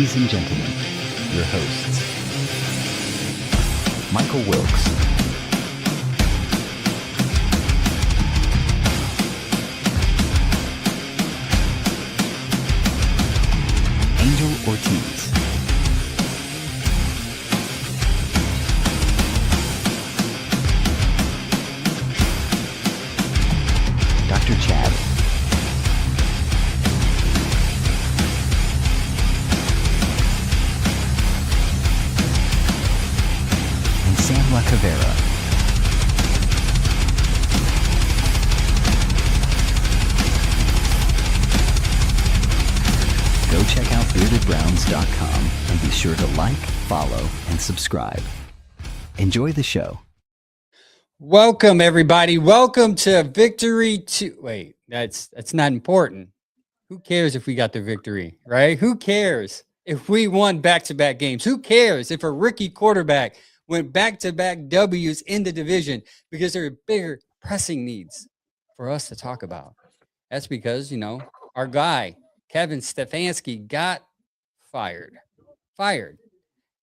Ladies and gentlemen, your hosts, Michael Wilkes, Angel Ortiz, Dr. Chad, and Sam La Cavera. Go check out beardedbrowns.com and be sure to like, follow, and subscribe. Enjoy the show. Welcome, everybody. Welcome to Victory to... Wait, that's not important. Who cares if we got the victory, right? Who cares if we won back-to-back games? Who cares if a rookie quarterback went back-to-back W's in the division? Because there are bigger pressing needs for us to talk about. That's because, our guy, Kevin Stefanski, got fired.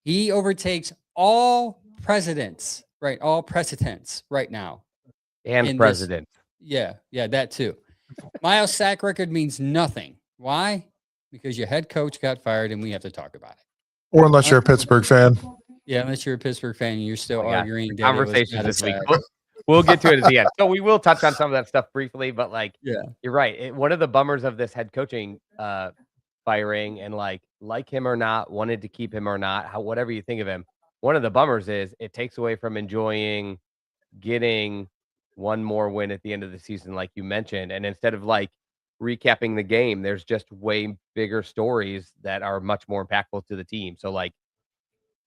He overtakes all presidents, right? All precedents right now. And president. Yeah, that too. Myles' sack record means nothing. Why? Because your head coach got fired and we have to talk about it. Or unless you're a Pittsburgh fan. Yeah, unless you're a Pittsburgh fan and you're still arguing. That Conversations this week. We'll get to it at the end. So we will touch on some of that stuff briefly, but you're right. One of the bummers of this head coaching firing, and like him or not, wanted to keep him or not, whatever you think of him, one of the bummers is it takes away from enjoying getting one more win at the end of the season, like you mentioned. And instead of recapping the game, there's just way bigger stories that are much more impactful to the team. So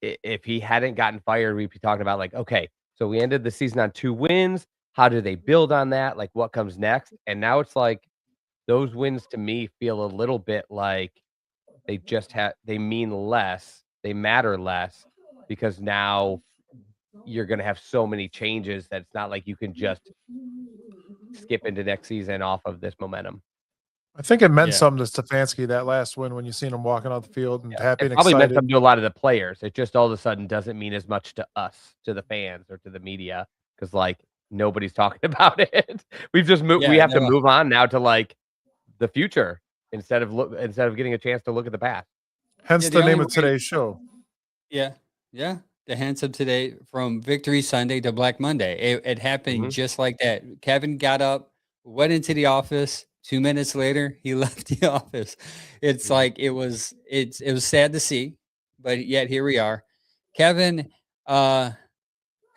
if he hadn't gotten fired, we'd be talking about okay, so we ended the season on 2 wins. How do they build on that? What comes next? And now it's those wins to me feel a little bit like they mean less, they matter less, because now you're going to have so many changes that it's not like you can just skip into next season off of this momentum. I think it meant something to Stefanski, that last win, when you seen him walking off the field and happy and probably excited. Meant something to a lot of the players. It just all of a sudden doesn't mean as much to us, to the fans or to the media, because nobody's talking about it. We've just moved. We have to move on now to the future instead of getting a chance to look at the past. Hence the name of today's show. Yeah. The hence of today, from Victory Sunday to Black Monday. It happened just like that. Kevin got up, went into the office. 2 minutes later, he left the office. It's it was sad to see, but yet here we are. Kevin had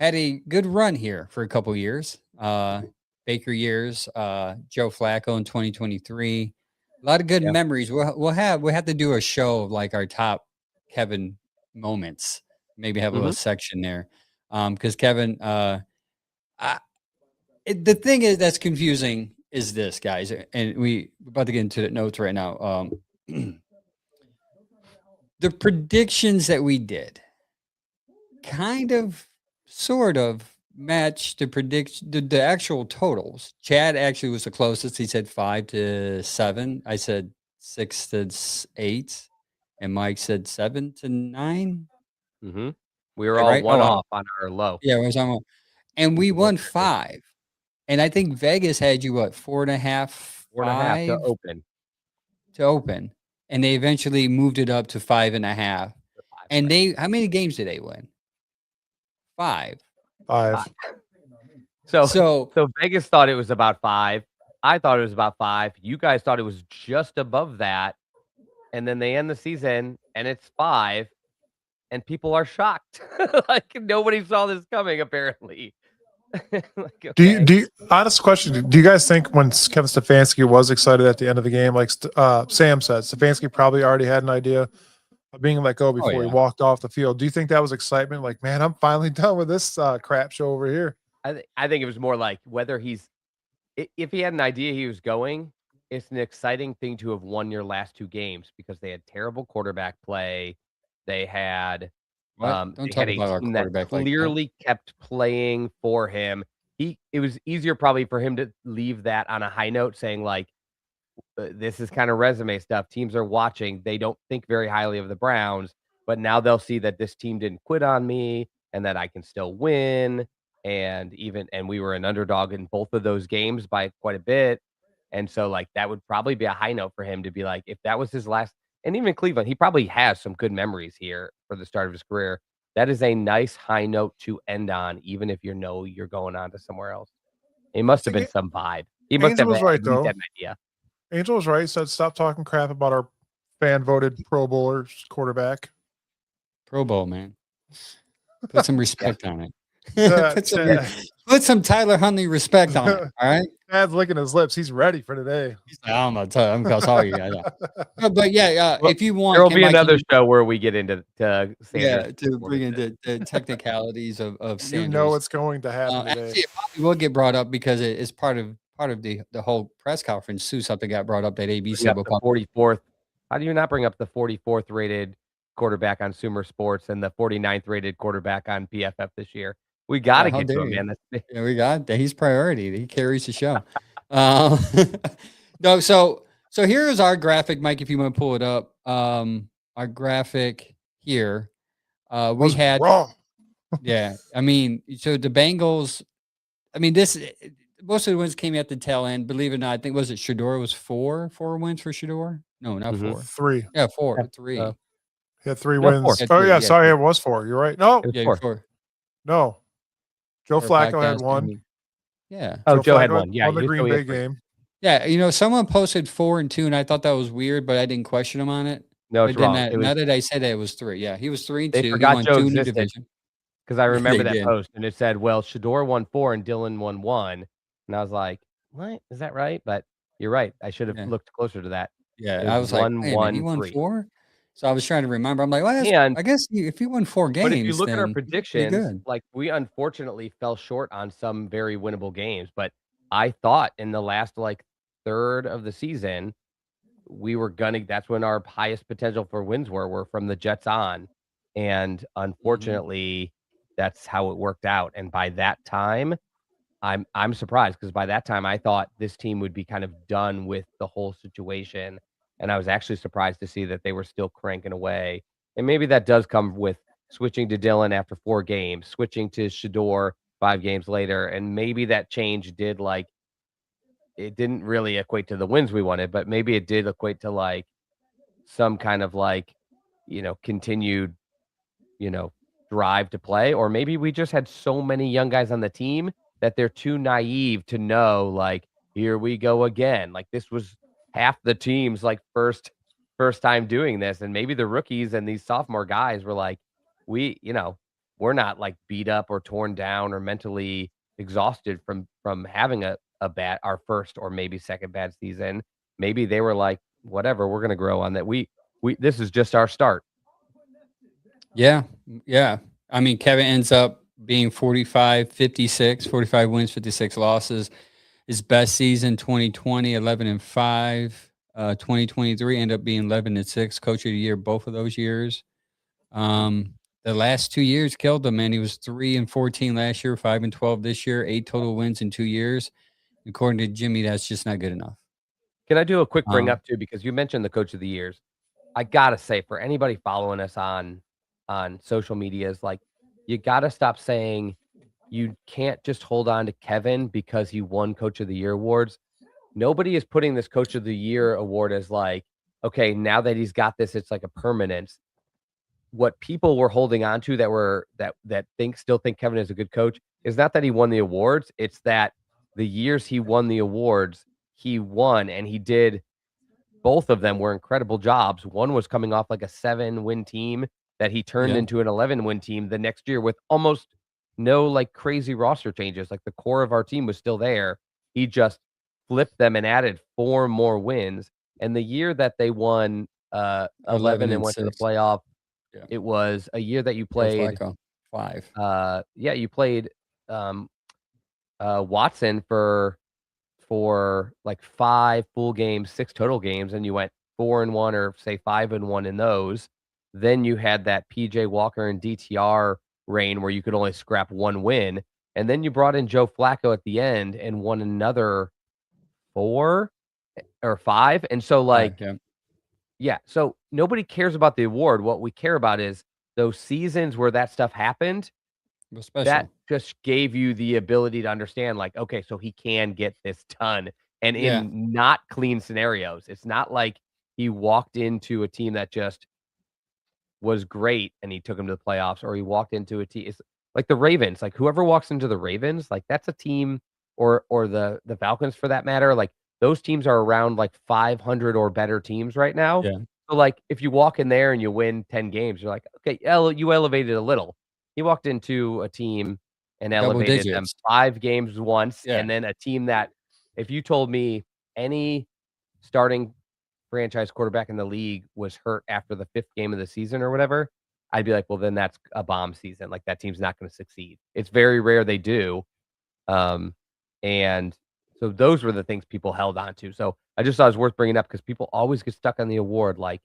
a good run here for a couple years. Baker years, Joe Flacco in 2023. A lot of good memories. We'll have to do a show of our top Kevin moments. Maybe have a little section there. Because Kevin, the thing is that's confusing is this, guys, and we're about to get into the notes right now. The predictions that we did kind of sort of match the actual totals. Chad actually was the closest. He said 5-7. I said 6-8, and Mike said 7-9. We were all one off on our low. Yeah, it was on, and we won 5. And I think Vegas had you 4.5, 4.5 to open. And they eventually moved it up to 5.5. And how many games did they win? 5. So Vegas thought it was about 5. I thought it was about 5. You guys thought it was just above that. And then they end the season and it's 5. And people are shocked. Nobody saw this coming, apparently. Okay. Do you honest question, do you guys think when Kevin Stefanski was excited at the end of the game, Sam said, Stefanski probably already had an idea of being let go before he walked off the field? Do you think that was excitement? Man, I'm finally done with this crap show over here. I think it was more whether if he had an idea he was going, it's an exciting thing to have won your last 2 games, because they had terrible quarterback play. They had Don't talk about our quarterback clearly kept playing for him. It was easier probably for him to leave that on a high note, saying this is kind of resume stuff. Teams are watching. They don't think very highly of the Browns, but now they'll see that this team didn't quit on me and that I can still win. And we were an underdog in both of those games by quite a bit. And so, like, that would probably be a high note for him to be like, if that was his last, and even Cleveland, he probably has some good memories here for the start of his career. That is a nice high note to end on, even if you know you're going on to somewhere else. It must have been some vibe. He must Angel have was right, though. Had an idea. Angel was right. Said stop talking crap about our fan voted Pro Bowlers quarterback. Pro Bowl, man. Put some respect on it. Put some Tyler Huntley respect on it. All right. Dad's licking his lips. He's ready for today. He's like, I'm gonna tell you. I'm gonna tell you. But yeah, well, if you want, there will be another show where we get into to bring into the technicalities of Sanders. You know what's going to happen today. Actually, it probably will get brought up because it is part of the whole press conference. Too, something got brought up that AB said. The 44th. How do you not bring up the 44th rated quarterback on Sumer Sports and the 49th rated quarterback on PFF this year? We got to get to him, man. Yeah, we got that. He's priority. He carries the show. No, so here is our graphic, Mike. If you want to pull it up, our graphic here. We had wrong. Yeah, I mean, so the Bengals. I mean, most of the wins came at the tail end. Believe it or not, I think was it Shador was four wins for Shador? No, not 4. 3. Yeah, 4. 3. He had 3 wins. Oh yeah, sorry, it was 4. You're right. No, yeah, 4. No. Joe Flacco had 1. Yeah. Joe had 1. Yeah, on the Green Bay game. Yeah, someone posted 4 and 2, and I thought that was weird, but I didn't question him on it. No, it's wrong. Now that I said that, it was 3. Yeah, he was 3 and 2. They forgot Joe existed division. because I remember that post, and it said, "Well, Shador won 4 and Dylan won 1," and I was like, "What? Is that right?" But you're right. I should have looked closer to that. Yeah, I was like, "Hey, man, he won 4." So I was trying to remember. I'm like, well, I guess if you won 4 games, but if you look at our predictions, like we unfortunately fell short on some very winnable games. But I thought in the last third of the season, we were gonna. That's when our highest potential for wins were from the Jets on, and unfortunately, that's how it worked out. And by that time, I'm surprised because by that time I thought this team would be kind of done with the whole situation. And I was actually surprised to see that they were still cranking away. And maybe that does come with switching to Dylan after 4 games, switching to Shador 5 games later. And maybe that change did it didn't really equate to the wins we wanted, but maybe it did equate to some kind of continued, drive to play. Or maybe we just had so many young guys on the team that they're too naive to know, here we go again. This was half the team's first time doing this, and maybe the rookies and these sophomore guys were we're not beat up or torn down or mentally exhausted from having our first or maybe second bad season. Maybe they were whatever, we're gonna grow on that. We this is just our start. Yeah. I mean, Kevin ends up being 45-56, 45 wins, 56 losses. His best season, 2020, 11-5. 2023 ended up being 11-6. Coach of the year, both of those years. The last 2 years killed him, man. He was 3-14 last year, 5-12 this year, 8 total wins in 2 years. According to Jimmy, that's just not good enough. Can I do a quick bring up too? Because you mentioned the coach of the years. I gotta say, for anybody following us on social media, is you gotta stop saying you can't just hold on to Kevin because he won Coach of the Year awards. Nobody is putting this Coach of the Year award as okay, now that he's got this, it's a permanence. What people were holding on to that still think Kevin is a good coach is not that he won the awards. It's that the years he won the awards, he won, and he did. Both of them were incredible jobs. One was coming off a 7-win team that he turned into an 11-win team the next year with almost no crazy roster changes. The core of our team was still there. He just flipped them and added 4 more wins. And the year that they won 11 and went to the playoff, it was a year that you played 5. You played Watson for 5 full games, 6 total games, and you went 4-1 or say 5-1 in those. Then you had that PJ Walker and DTR reign where you could only scrap 1 win. And then you brought in Joe Flacco at the end and won another 4. or 5. And so like, Yeah. yeah, so nobody cares about the award. What we care about is those seasons where that stuff happened. It was That special. just gave you the ability to understand, like, okay, so he can get this done, and Yeah. in not clean scenarios. It's not like he walked into a team that just was great and he took them to the playoffs, or he walked into a team. It's like the Ravens. Like whoever walks into the Ravens, like that's a team, or the Falcons for that matter. Like those teams are around like 500 or better teams right now. Yeah. So like if you walk in there and you win 10 games, you're like, okay, you elevated a little. He walked into a team and Double elevated them digits. 5 games once, Yeah. and then a team that, if you told me any starting franchise quarterback in the league was hurt after the 5th game of the season or whatever, I'd be like, well, then that's a bomb season. Like that team's not going to succeed. It's very rare they do. And so those were the things people held on to. So I just thought it was worth bringing up because people always get stuck on the award. Like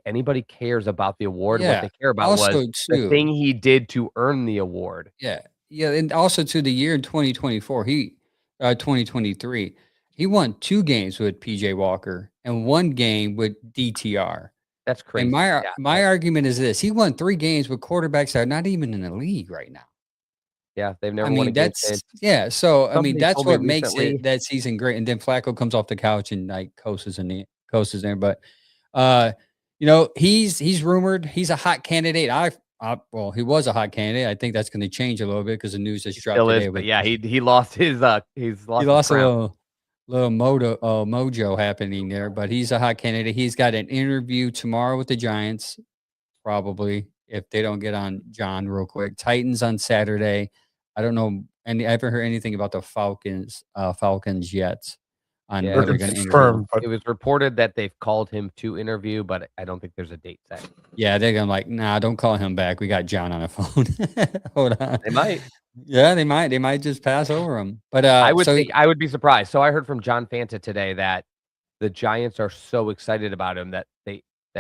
anybody cares about the award. What Yeah. they care about Also, was the thing he did to earn the award. Yeah. Yeah. And also to the year in 2024, 2023, he won 2 games with PJ Walker and 1 game with DTR. That's crazy. And my argument is this: he won 3 games with quarterbacks that are not even in the league right now. Yeah, they've never won a game since. Yeah. So I mean, Somebody that's told me what makes recently- it that season great. And then Flacco comes off the couch and like coasts there. But he's rumored. He's a hot candidate. Well, he was a hot candidate. I think that's going to change a little bit because the news just dropped Still today. is, but yeah, he lost his He lost a little mojo happening there, but he's a hot candidate. He's got an interview tomorrow with the Giants, probably, if they don't get on John real quick. Titans on Saturday. I don't know, and I haven't heard anything about the Falcons yet. On Yeah, whether they're going to interview. It was reported that they've called him to interview, but I don't think there's a date set. Yeah, they're gonna like, nah, don't call him back. We got John on the phone. Hold on. They might. Yeah, they might. They might just pass over him. But I would be surprised. So I heard from John Fanta today that the Giants are so excited about him that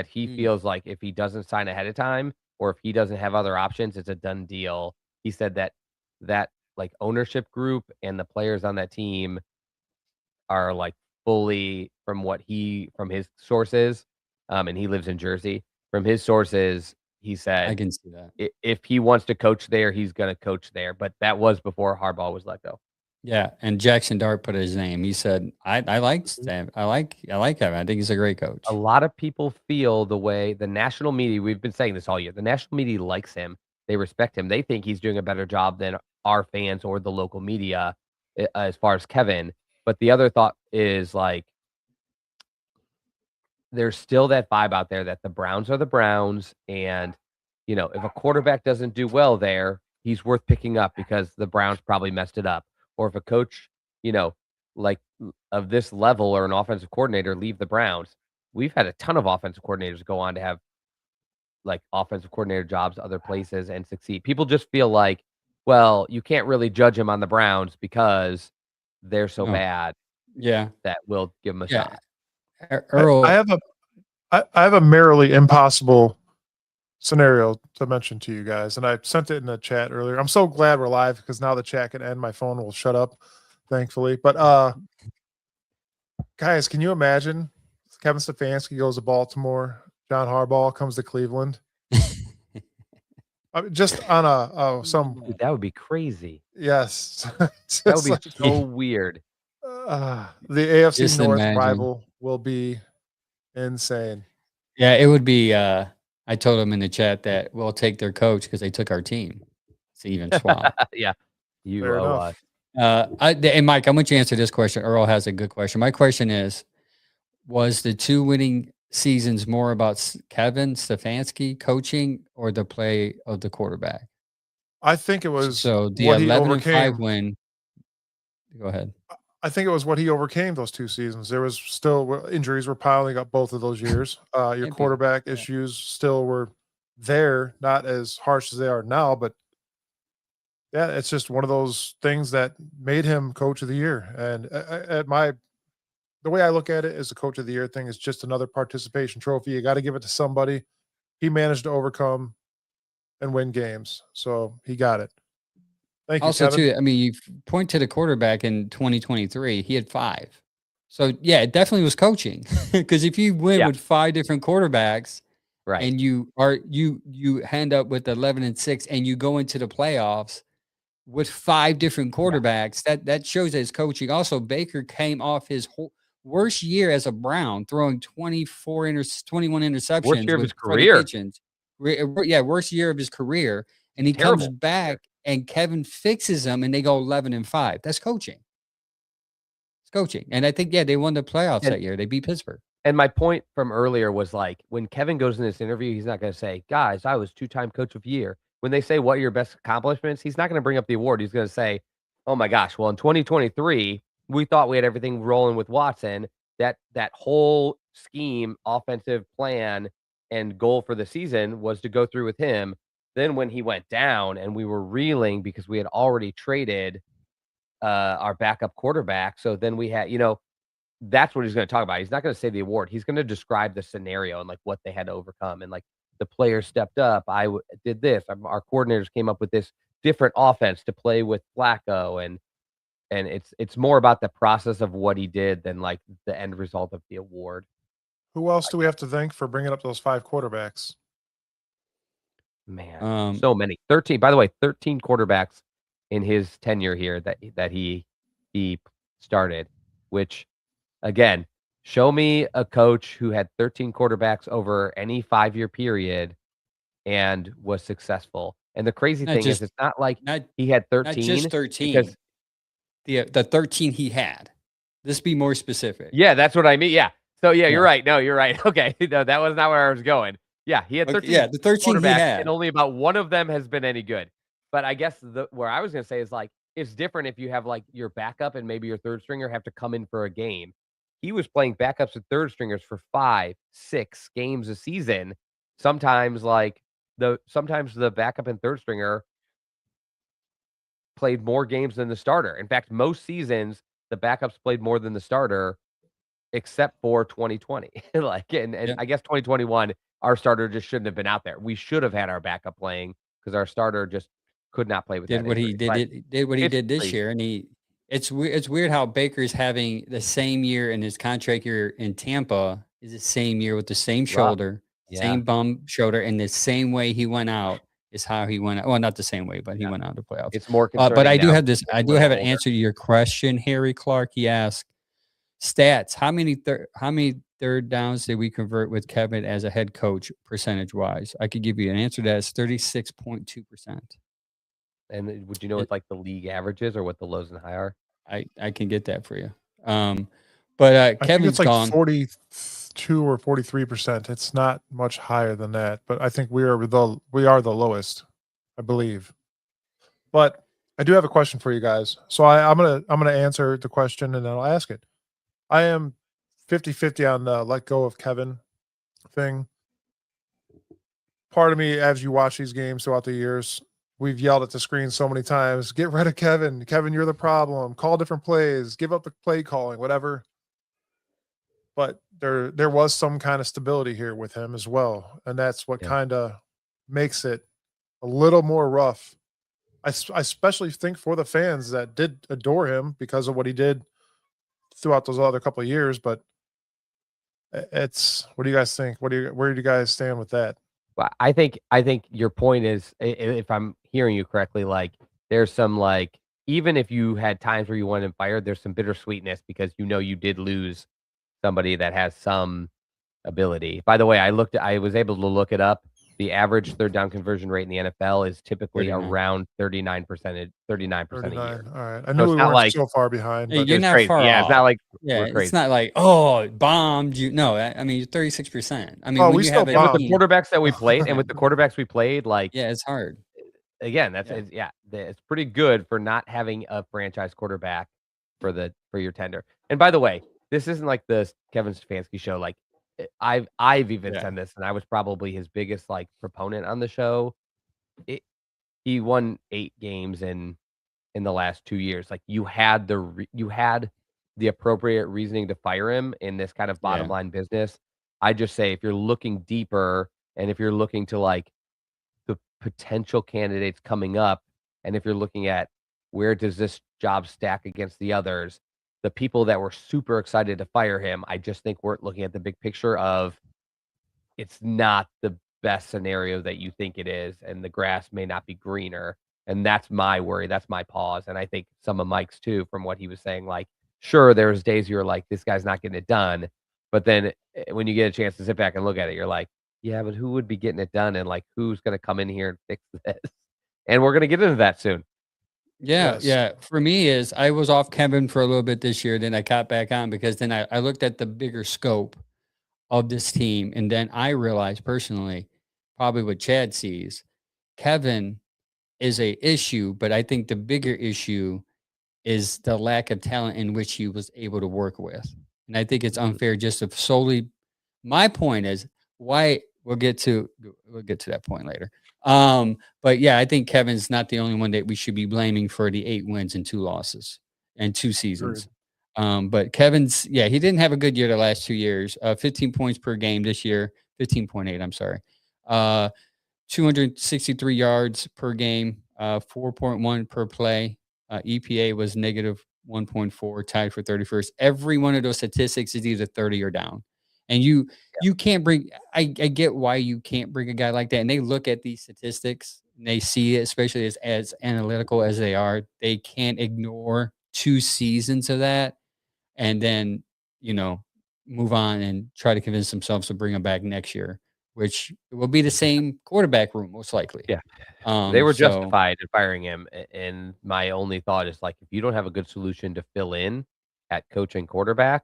he feels like if he doesn't sign ahead of time or if he doesn't have other options, it's a done deal. He said that like ownership group and the players on that team are like fully from his sources, and he lives in Jersey. From his sources, he said I can see that. If he wants to coach there, he's going to coach there. But that was before Harbaugh was let go. Yeah, and Jackson Dart put his name. He said, "I like Stan. I like him. I think he's a great coach." A lot of people feel the way the national media. We've been saying this all year. The national media likes him. They respect him. They think he's doing a better job than our fans or the local media as far as Kevin. But the other thought is like, there's still that vibe out there that the Browns are the Browns. And, if a quarterback doesn't do well there, he's worth picking up because the Browns probably messed it up. Or if a coach, like of this level or an offensive coordinator leave the Browns, we've had a ton of offensive coordinators go on to have like offensive coordinator jobs other places and succeed. People just feel like, well, you can't really judge him on the Browns because they're so bad. Yeah, that will give him a shot. Earl, I have a merely impossible scenario to mention to you guys, and I sent it in the chat earlier. I'm so glad we're live because now the chat can end. My phone will shut up, thankfully. But guys, can you imagine Kevin Stefanski goes to Baltimore, John Harbaugh comes to Cleveland? Just on Dude, that would be crazy. Yes, that would be like, so weird. The AFC Just North imagine. rival will be insane. Yeah, it would be. I told him in the chat that we'll take their coach because they took our team. It's even swap. Yeah, you Fair owe enough. us. And Mike, I want you to answer this question. Earl has a good question. My question is: was the 2 winning seasons more about Kevin Stefanski coaching or the play of the quarterback? I think it was So the what he 11-5 win. Go ahead. I think it was what he overcame those 2 seasons. There was still injuries were piling up both of those years. Your Maybe. quarterback issues still were there, not as harsh as they are now, but yeah, it's just one of those things that made him coach of the year. And the way I look at it is the coach of the year thing is just another participation trophy. You got to give it to somebody. He managed to overcome and win games, so he got it. Thank you. Also, Kevin. too, I mean, you point to the quarterback in 2023, he had 5. So yeah, it definitely was coaching. Because if you win with 5 different quarterbacks, Right. and you end up with 11-6, and you go into the playoffs with 5 different quarterbacks, that shows that his coaching. Also, Baker came off his worst year as a Brown, throwing 21 interceptions Worst year of with his Freddie career. Kitchens. Worst year of his career, and he Terrible. comes back, and Kevin fixes them, and they go 11-5. That's coaching. It's coaching, and I think they won the playoffs that year. They beat Pittsburgh. And my point from earlier was like, when Kevin goes in this interview, he's not going to say, "Guys, I was 2-time coach of the year." When they say, "What are your best accomplishments?" He's not going to bring up the award. He's going to say, "Oh my gosh, well in 2023, we thought we had everything rolling with Watson. That whole scheme, offensive plan, and goal for the season was to go through with him. Then when he went down and we were reeling because we had already traded our backup quarterback, so then we had, that's what he's going to talk about. He's not going to say the award. He's going to describe the scenario and like what they had to overcome, and like the players stepped up. Did this. Our coordinators came up with this different offense to play with Flacco, and it's more about the process of what he did than like the end result of the award. Who else do we have to thank for bringing up those 5 quarterbacks? Man, so many. 13. By the way, 13 quarterbacks in his tenure here that he started, which, again, show me a coach who had 13 quarterbacks over any 5-year period and was successful. And the crazy thing is, it's not like he had 13. Not just 13. Because, the 13 he had. Let's be more specific. Yeah, that's what I mean. Yeah. So you're right. No, you're right. Okay. No, that was not where I was going. Yeah, he had 13. The 13 he had, and only about one of them has been any good. But I guess where I was going to say is like, it's different if you have like your backup and maybe your third stringer have to come in for a game. He was playing backups and third stringers for 5, 6 games a season. Sometimes the backup and third stringer played more games than the starter. In fact, most seasons the backups played more than the starter, except for 2020. I guess 2021, our starter just shouldn't have been out there. We should have had our backup playing because our starter just could not play with did that what injury. he did what he did this year, and it's weird how Baker's having the same year in his contract year in Tampa is the same year with the same shoulder, same bum shoulder, and the same way he went out is how he went out. Well, not the same way, but he went out of the playoffs. It's more concerning. But I do now. have this. I do have an answer to your question, Harry Clark. He asked stats. How many third downs did we convert with Kevin as a head coach percentage wise? I could give you an answer to that. It's 36.2%. And would you know what like the league averages or what the lows and high are? I can get that for you. But Kevin's gone 42 or 43%. It's not much higher than that, but I think we are the lowest, I believe. But I do have a question for you guys. So I'm gonna answer the question and then I'll ask it. I am 50-50 on the let go of Kevin thing. Part of me, as you watch these games throughout the years, we've yelled at the screen so many times, get rid of Kevin. Kevin, you're the problem. Call different plays. Give up the play calling, whatever. But there was some kind of stability here with him as well. And that's what kind of makes it a little more rough. I especially think for the fans that did adore him because of what he did throughout those other couple of years. But what do you guys think? Where do you guys stand with that? Well, I think your point is, if I'm hearing you correctly, like there's some like, even if you had times where you wanted him fired, there's some bittersweetness because you did lose somebody that has some ability. By the way, I was able to look it up. The average third down conversion rate in the NFL is typically around 39% a year. All right. I knew we weren't so far behind. But you're not far off. Yeah, it's not like we're crazy. It's not like, oh, it bombed you. No, I mean, you're 36%. I mean, we still with the quarterbacks that we played and with the quarterbacks we played, like it's hard. Again, it's pretty good for not having a franchise quarterback for your tender. And by the way, this isn't like the Kevin Stefanski show. Like I've even said this, and I was probably his biggest like proponent on the show. He won 8 games in the last 2 years. Like you had the appropriate reasoning to fire him in this kind of bottom line business. I just say if you're looking deeper and if you're looking to like the potential candidates coming up, and if you're looking at where does this job stack against the others, the people that were super excited to fire him, I just think we're looking at the big picture of it's not the best scenario that you think it is, and the grass may not be greener. And that's my worry. That's my pause. And I think some of Mike's too, from what he was saying, like, sure, there's days you're like, this guy's not getting it done. But then when you get a chance to sit back and look at it, you're like, yeah, but who would be getting it done? And like, who's going to come in here and fix this? And we're going to get into that soon. Yeah, Yes. yeah. For me is I was off Kevin for a little bit this year, then I got back on because then I looked at the bigger scope of this team, and then I realized personally, probably what Chad sees, Kevin is a issue, but I think the bigger issue is the lack of talent in which he was able to work with. And I think it's unfair just to solely my point is why we'll get to that point later. But yeah, I think Kevin's not the only one that we should be blaming for the 8 wins and 2 losses and 2 seasons. But Kevin's, yeah, he didn't have a good year the last 2 years. 15 points per game this year, 15.8, I'm sorry. 263 yards per game, 4.1 per play. EPA was negative 1.4, tied for 31st. Every one of those statistics is either 30 or down. And you can't bring, I get why you can't bring a guy like that. And they look at these statistics and they see it, especially as analytical as they are. They can't ignore 2 seasons of that and then, move on and try to convince themselves to bring him back next year, which will be the same quarterback room, most likely. Yeah. They were justified in firing him. And my only thought is like, if you don't have a good solution to fill in at coach and quarterback,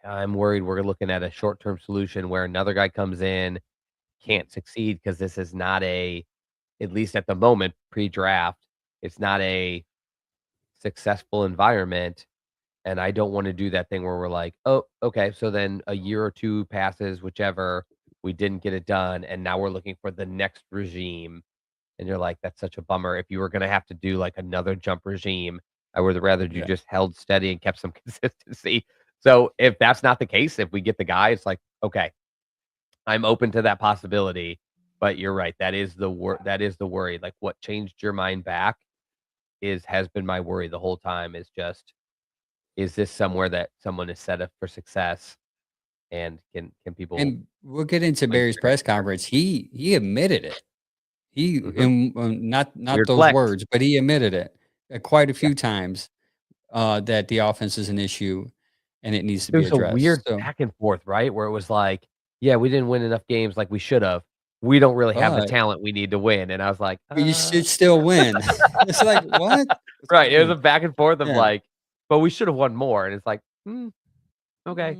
I'm worried we're looking at a short-term solution where another guy comes in, can't succeed because this is not at least at the moment, pre-draft, it's not a successful environment. And I don't want to do that thing where we're like, oh, okay, so then a year or 2 passes, whichever, we didn't get it done, and now we're looking for the next regime. And you're like, that's such a bummer. If you were going to have to do like another jump regime, I would rather you just held steady and kept some consistency. So if that's not the case, if we get the guy, it's like, okay, I'm open to that possibility. But you're right. That is the worry. Like what changed your mind back has been my worry the whole time is this somewhere that someone is set up for success and can people, and we'll get into Barry's press conference. He admitted it. He not Weird those flex. words, but he admitted it quite a few times that the offense is an issue and it needs to be addressed. There's a weird back and forth, right? Where it was like, yeah, we didn't win enough games like we should have. We don't really have the talent we need to win. And I was like, but you should still win. It's like, what? Right. It was a back and forth of like, but we should have won more. And it's like, okay.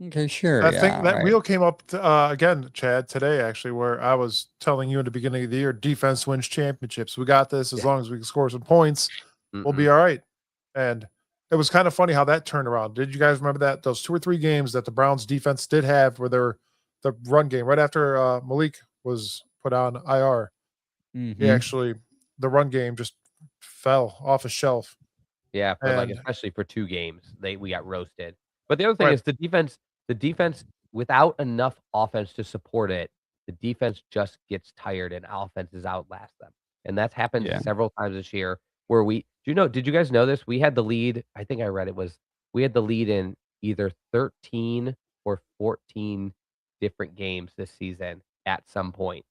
Okay, sure. I think that wheel came up again, Chad, today, actually, where I was telling you in the beginning of the year, defense wins championships. We got this. As long as we can score some points, we'll be all right. And it was kind of funny how that turned around. Did you guys remember that? Those 2 or 3 games that the Browns defense did have where the run game, right after Malik was put on IR, the run game just fell off a shelf. Yeah, but especially for 2 games, we got roasted. But the other thing is the defense without enough offense to support it, the defense just gets tired and offenses outlast them. And that's happened several times this year where did you guys know this? We had the lead. I think I read we had the lead in either 13 or 14 different games this season at some point.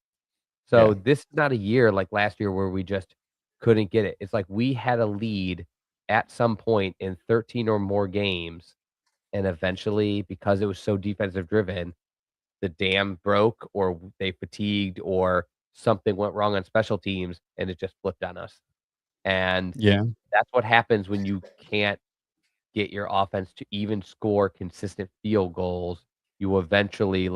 So this is not a year like last year where we just couldn't get it. It's like we had a lead at some point in 13 or more games. And eventually, because it was so defensive driven, the dam broke or they fatigued or something went wrong on special teams and it just flipped on us. And that's what happens when you can't get your offense to even score consistent field goals. You eventually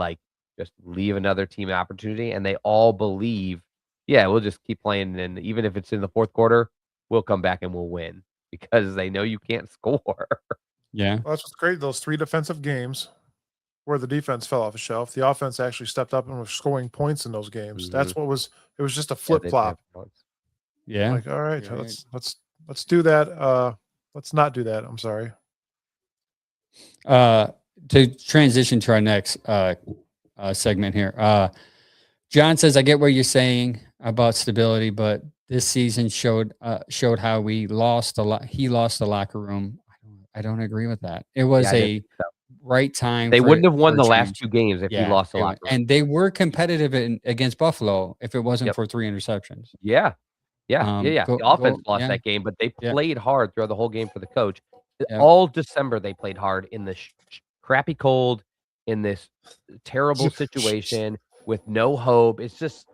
just leave another team an opportunity and they all believe, we'll just keep playing. And even if it's in the 4th quarter, we'll come back and we'll win because they know you can't score. Yeah. Well, that's what's great. Those 3 defensive games where the defense fell off a shelf, the offense actually stepped up and was scoring points in those games. That's what it was just a flip flop. Yeah. Like, all right, let's do that. Let's not do that. I'm sorry. To transition to our next segment here. John says, I get what you're saying about stability, but this season showed how we lost a lot. He lost the locker room. I don't agree with that. It was Yeah, I didn't a think so. right time They for wouldn't have won a the last change. 2 games if he Yeah, lost the locker room. and they were competitive against Buffalo if it wasn't Yep. for 3 interceptions. Yeah. Yeah. The offense lost that game, but they yeah, played hard throughout the whole game for the coach. yeah. All December, they played hard in the crappy cold, in this terrible situation with no hope. It's just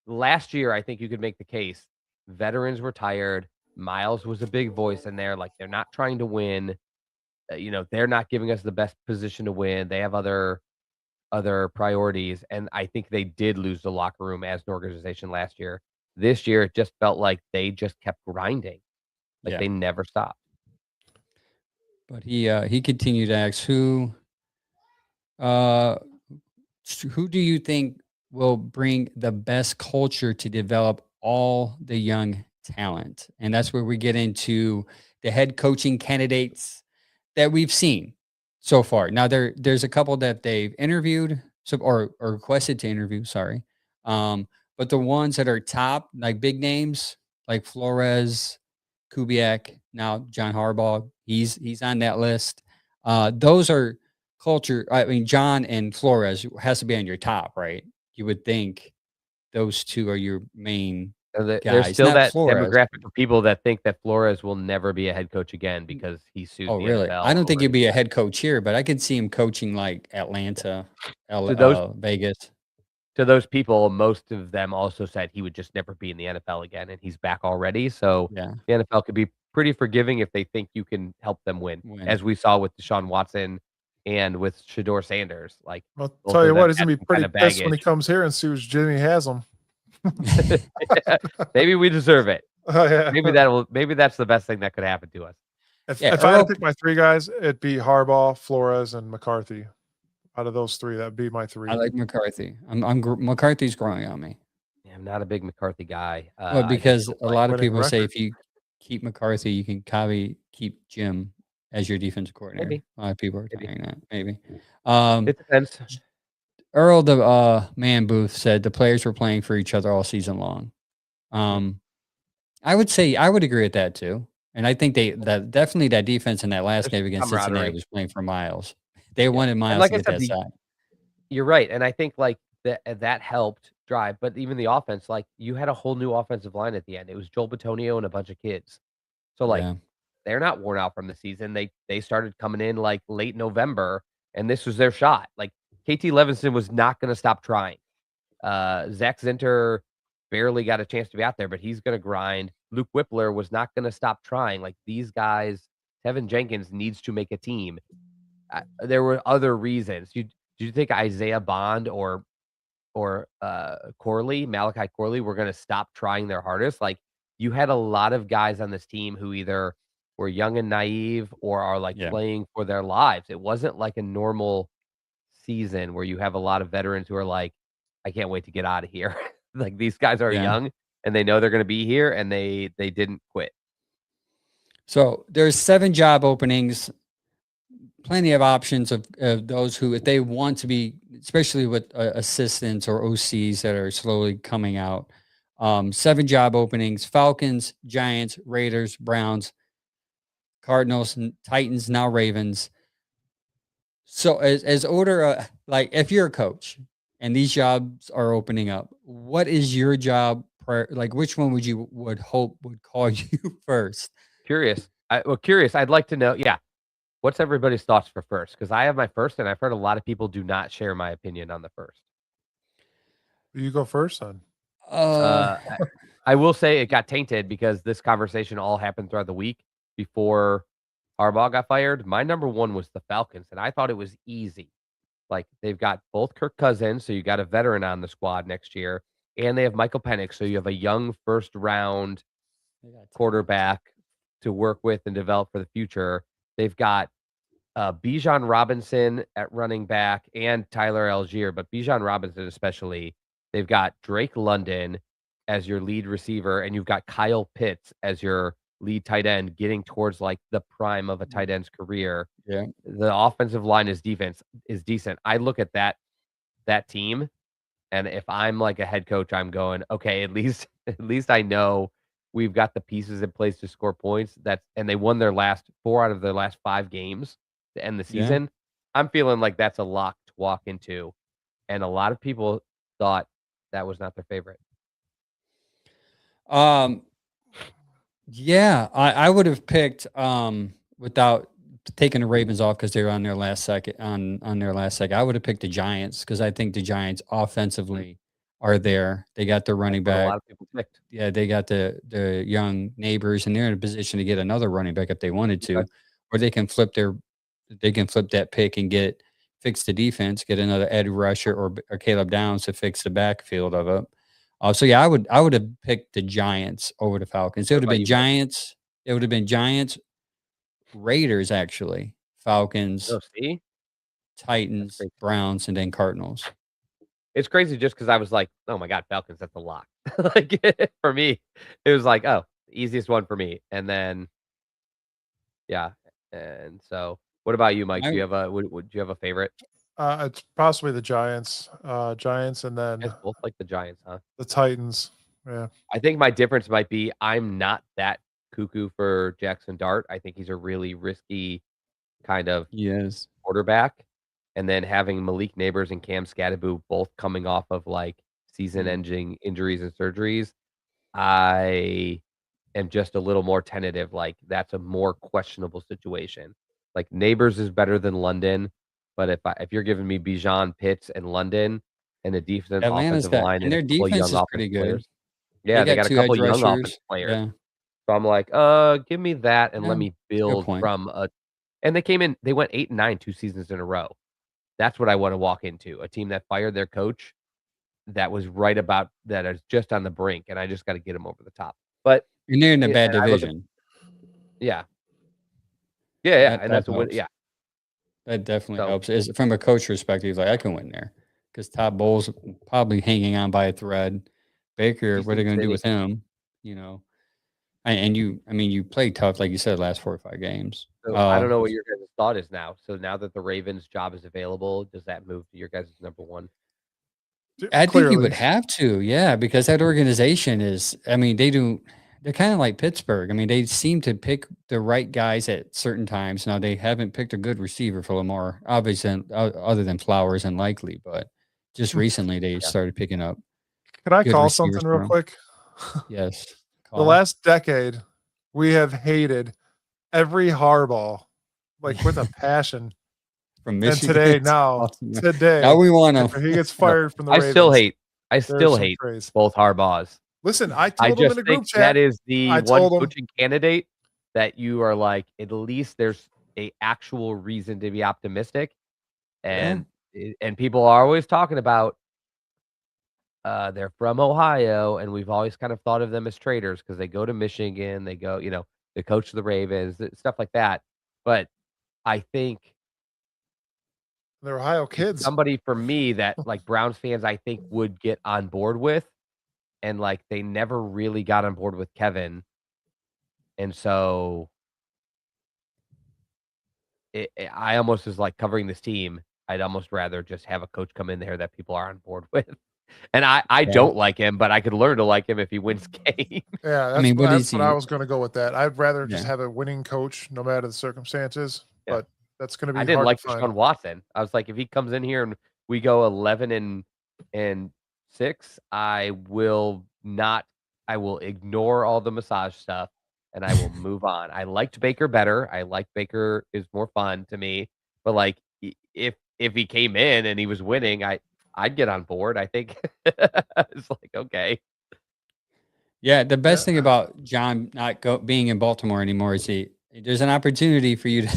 last year, I think you could make the case. Veterans were tired. Myles was a big voice in there. Like, they're not trying to win. They're not giving us the best position to win. They have other priorities, and I think they did lose the locker room as an organization last year. This year, it just felt like they just kept grinding. Like, they never stopped. But he continued to ask who do you think will bring the best culture to develop all the young talent? And that's where we get into the head coaching candidates that we've seen so far. Now there's a couple that they've interviewed or requested to interview, sorry. But the ones that are top, like big names, like Flores, Kubiak, now John Harbaugh, he's on that list. Those are culture. I mean, John and Flores has to be on your top, right? You would think those two are your main There's guys. still Not that Flores. demographic of people that think that Flores will never be a head coach again because he sued Oh, the really? NFL. I don't think over he'd be a his- head coach here, but I could see him coaching like Atlanta, To those Vegas. to those people, most of them also said he would just never be in the NFL again, and he's back already. So Yeah, the NFL could be pretty forgiving if they think you can help them win, as we saw with Deshaun Watson and with Shador Sanders. Like, I'll both tell of you them what, he's had gonna be some pretty kind of pissed when he baggage. comes here and sees Jimmy has him. Maybe we deserve it. Oh yeah. Maybe that's the best thing that could happen to us. If Yeah, I had to pick my 3 guys, it'd be Harbaugh, Flores, and McCarthy. Out of those 3, that'd be my 3. I like McCarthy. McCarthy's growing on me. Yeah, I'm not a big McCarthy guy. Well, I just because don't a like lot of winning people say record. if you keep McCarthy, you can probably keep Jim as your defensive coordinator. Maybe. A lot of people are Maybe. saying that. Maybe. It depends. Earl, the man Booth said the players were playing for each other all season long. I would say I would agree with that too. And I think definitely that defense in that last There's game against camaraderie. Cincinnati was playing for Myles. They Yeah. wanted And Myles like to I get said, that sack. you're right, and I think, like, that helped drive, but even the offense, like, you had a whole new offensive line at the end. It was Joel Bitonio and a bunch of kids. So, like, Yeah. they're not worn out from the season. They started coming in, like, late November, and this was their shot. Like, KT Levinson was not gonna stop trying. Zach Zinter barely got a chance to be out there, but he's gonna grind. Luke Whippler was not gonna stop trying. Like, these guys, Tevin Jenkins needs to make a team. There were other reasons. Did you think Isaiah Bond or Malachi Corley were gonna stop trying their hardest? Like, you had a lot of guys on this team who either were young and naive or are, like, Yeah. playing for their lives. It wasn't like a normal season where you have a lot of veterans who are like, "I can't wait to get out of here." Like, these guys are Yeah. young, and they know they're gonna be here, and they didn't quit. So there's 7 job openings, plenty of options of those who, if they want to be, especially with assistants or OCs that are slowly coming out. 7 job openings: Falcons, Giants, Raiders, Browns, Cardinals, Titans, now Ravens. So as order, like if you're a coach and these jobs are opening up, what is your job? Like which one would hope would call you first? Curious. I'd like to know. Yeah. What's everybody's thoughts for first? Because I have my first, and I've heard a lot of people do not share my opinion on the first. You go first, then. I will say it got tainted because this conversation all happened throughout the week before Harbaugh got fired. My number 1 was the Falcons, and I thought it was easy. Like, they've got both Kirk Cousins, so you got a veteran on the squad next year, and they have Michael Penix, so you have a young first-round quarterback to work with and develop for the future. They've got Bijan Robinson at running back and Tyler Algier, but Bijan Robinson especially. They've got Drake London as your lead receiver, and you've got Kyle Pitts as your lead tight end, getting towards like the prime of a tight end's career. Yeah. The offensive line is decent. I look at that team And if I'm like a head coach, I'm going, okay, at least I know we've got the pieces in place to score points. And they won their last 4 out of their last 5 games to end the Yeah. season. I'm feeling like that's a lock to walk into. And a lot of people thought that was not their favorite. Yeah, I would have picked without taking the Ravens off because they were on their last second on their last second. I would have picked the Giants because I think the Giants offensively are there. They got their running That's what a back. lot of people picked. Yeah, they got the young neighbors, and they're in a position to get another running back if they wanted to, Okay. or they can flip that pick and fix the defense, get another edge rusher or Caleb Downs to fix the backfield of it. So yeah, I would have picked the Giants over the Falcons. It What would have about been you, Mike? Giants. It would have been Giants, Raiders actually, Falcons, Oh, see? That's Titans, crazy. Browns, and then Cardinals. It's crazy just because I was like, "Oh my god, Falcons, that's a lock." Like, for me, it was like, "Oh, easiest one for me." And then yeah, and so what about you, Mike? Do I you have a do you have a favorite? It's possibly the Giants, and You then guys both like the Giants, huh? the Titans. Yeah. I think my difference might be I'm not that cuckoo for Jackson Dart. I think he's a really risky kind of yes. quarterback, and then having Malik Neighbors and Cam Scatterbo both coming off of, like, season-ending injuries and surgeries, I am just a little more tentative, like, that's a more questionable situation. Like, Neighbors is better than London, but if you're giving me Bijan, Pitts, and London, and a decent Atlanta's offensive got line and and a their couple defense young is pretty offensive good. players. They Yeah, they got got a 2 couple edge young offensive rushers. players. Yeah. So I'm like, give me that and let Yeah. me Good build point. from a and they went 8 and 9 2 seasons in a row. That's what I wanna walk into, a team that fired their coach that was right about that is just on the brink, and I just gotta get them over the top. But And they're in a yeah, bad and I look at division. yeah. Yeah, So yeah, that and that that's a win helps. yeah. That definitely So, helps. Is from a coach perspective, like I can win there because Todd Bowles probably hanging on by a thread. Baker, what are they decent going to do city. with him? You know, and you, I mean, you played tough, like you said, last 4 or 5 games. So, I don't know what your guys' thought is now. So now that the Ravens job is available, does that move to your guys' number 1? I think you Clearly. would have to, yeah, because that organization is. I mean, they're kind of like Pittsburgh. I mean, they seem to pick the right guys at certain times. Now they haven't picked a good receiver for Lamar, obviously, other than Flowers and Likely, but just recently they Yeah. started picking up Can I good call receivers something for real him. quick? Yes. The last decade, we have hated every Harbaugh, like with a passion. From And Michigan. today, to now Now we want after him. he gets fired from the I Ravens, still hate there's some hate praise. both Harbaughs. Listen, I I told him in just the think group that chat. is the I one told him. coaching candidate that you are like, at least there's a actual reason to be optimistic. And people are always talking about they're from Ohio, and we've always kind of thought of them as traitors because they go to Michigan, they go, they coach the Ravens, stuff like that. But I think They're Ohio it's kids. somebody for me that like Browns fans, I think would get on board with, and like they never really got on board with Kevin, and so I almost was like covering this team. I'd almost rather just have a coach come in there that people are on board with. And I don't like him, but I could learn to like him if he wins games. Yeah, I mean, what is that's what I he? was going to go with that. I'd rather just Yeah. have a winning coach, no matter the circumstances. Yeah. But that's going to be I didn't hard like to find. Deshaun Watson. I was like, if he comes in here and we go 11-6, I will ignore all the massage stuff and I will move on. I liked Baker better. I like Baker is more fun to me. But like if he came in and he was winning, I'd get on board. I think it's like, okay. Yeah, the best thing about John not being in Baltimore anymore is there's an opportunity for you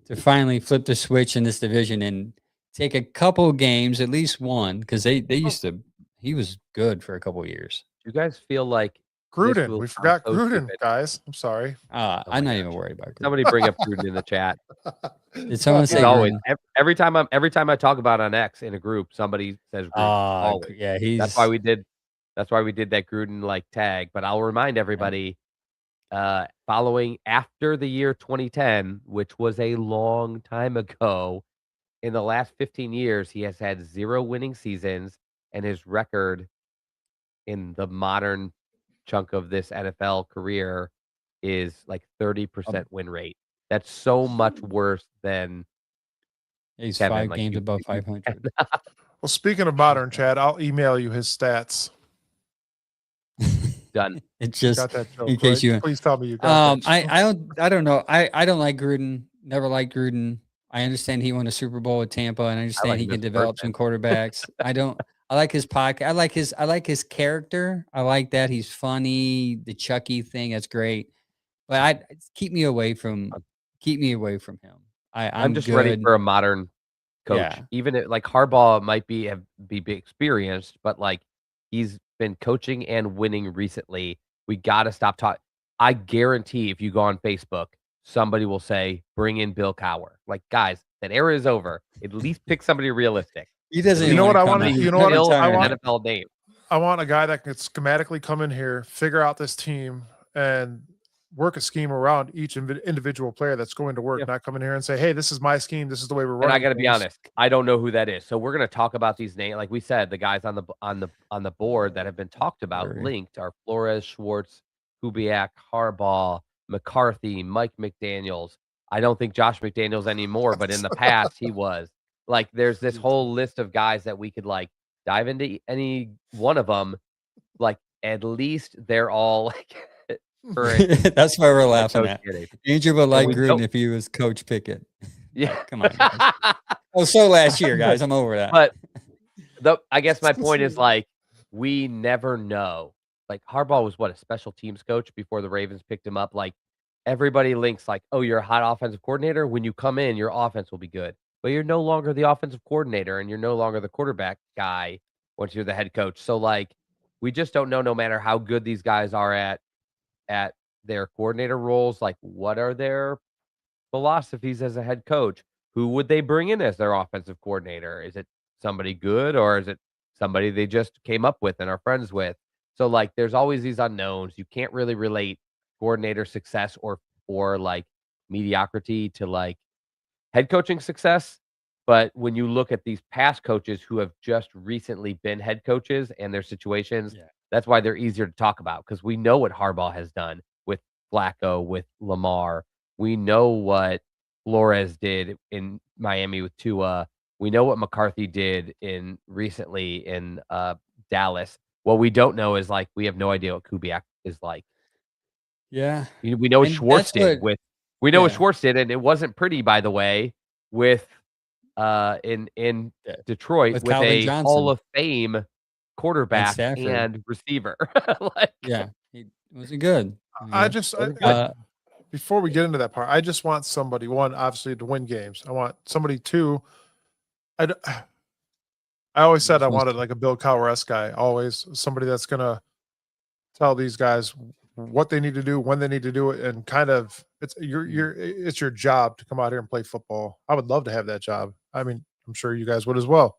to finally flip the switch in this division and take a couple games, at least one, because they used to. He was good for a couple years. You guys feel like Gruden. We forgot Gruden, guys. I'm sorry. I'm not even worried about Gruden. Somebody bring up Gruden in the chat. Did someone say always Gruden? every time I talk about on X in a group, somebody says Gruden. Always. Yeah, that's why we did that Gruden like tag. But I'll remind everybody, following after the year 2010, which was a long time ago, in the last 15 years, he has had 0 winning seasons and his record in the modern chunk of this NFL career is like 30% win rate. That's so much worse than He's Kevin. 5 Like games above 500. Well, speaking of modern, Chad, I'll email you his stats. Done. It's You just got that joke, in case right? you. Please tell me you got that. I don't know. I don't like Gruden. Never liked Gruden. I understand he won a Super Bowl with Tampa, and I understand like he him can as a develop some quarterbacks. I like his podcast. I like his character. I like that he's funny. The Chucky thing, that's great. But keep me away from him. I'm just good. ready for a modern coach. Yeah. Even like Harbaugh might be experienced, but like he's been coaching and winning recently. We got to stop talking. I guarantee if you go on Facebook, somebody will say, "Bring in Bill Cowher." Like, guys, that era is over. At least pick somebody realistic. He doesn't. You know what I want? to You know what I want? An NFL name. I want a guy that can schematically come in here, figure out this team, and work a scheme around each individual player that's going to work. Yeah. Not come in here and say, "Hey, this is my scheme. This is the way we're running." And I got to be honest, I don't know who that is. So we're going to talk about these names. Like we said, the guys on the board that have been talked about, linked, are Flores, Schwartz, Kubiak, Harbaugh, McCarthy, Mike McDaniels. I don't think Josh McDaniels anymore, but in the past he was. Like, there's this whole list of guys that we could like dive into any one of them. Like, at least they're all like. That's why we're laughing at. Andrew would like Gruden if he was Coach Pickett. Yeah, come on. Guys. So last year, guys, I'm over that. But I guess my point is, like, we never know. Like, Harbaugh was a special teams coach before the Ravens picked him up. Like, everybody links like, oh, you're a hot offensive coordinator. When you come in, your offense will be good. But you're no longer the offensive coordinator, and you're no longer the quarterback guy once you're the head coach. So, like, we just don't know, no matter how good these guys are at their coordinator roles, like, what are their philosophies as a head coach? Who would they bring in as their offensive coordinator? Is it somebody good, or is it somebody they just came up with and are friends with? So, like, there's always these unknowns. You can't really relate coordinator success or like mediocrity to like head coaching success. But when you look at these past coaches who have just recently been head coaches and their situations, that's why they're easier to talk about, because we know what Harbaugh has done with Flacco, with Lamar. We know what Flores did in Miami with Tua. We know what McCarthy did recently in Dallas. What we don't know is, like, we have no idea what Kubiak is like. Yeah. We know what Schwartz did what Schwartz did, and it wasn't pretty, by the way, with in Detroit with Calvin a Johnson. Hall of Fame quarterback and and receiver. Like, he wasn't good. Before we get into that part, I just want somebody, one, obviously, to win games. I want somebody, two, I always said I wanted like a Bill Cowher-esque guy, always somebody that's going to tell these guys what they need to do, when they need to do it, and kind of it's your job to come out here and play football. I would love to have that job. I mean, I'm sure you guys would as well.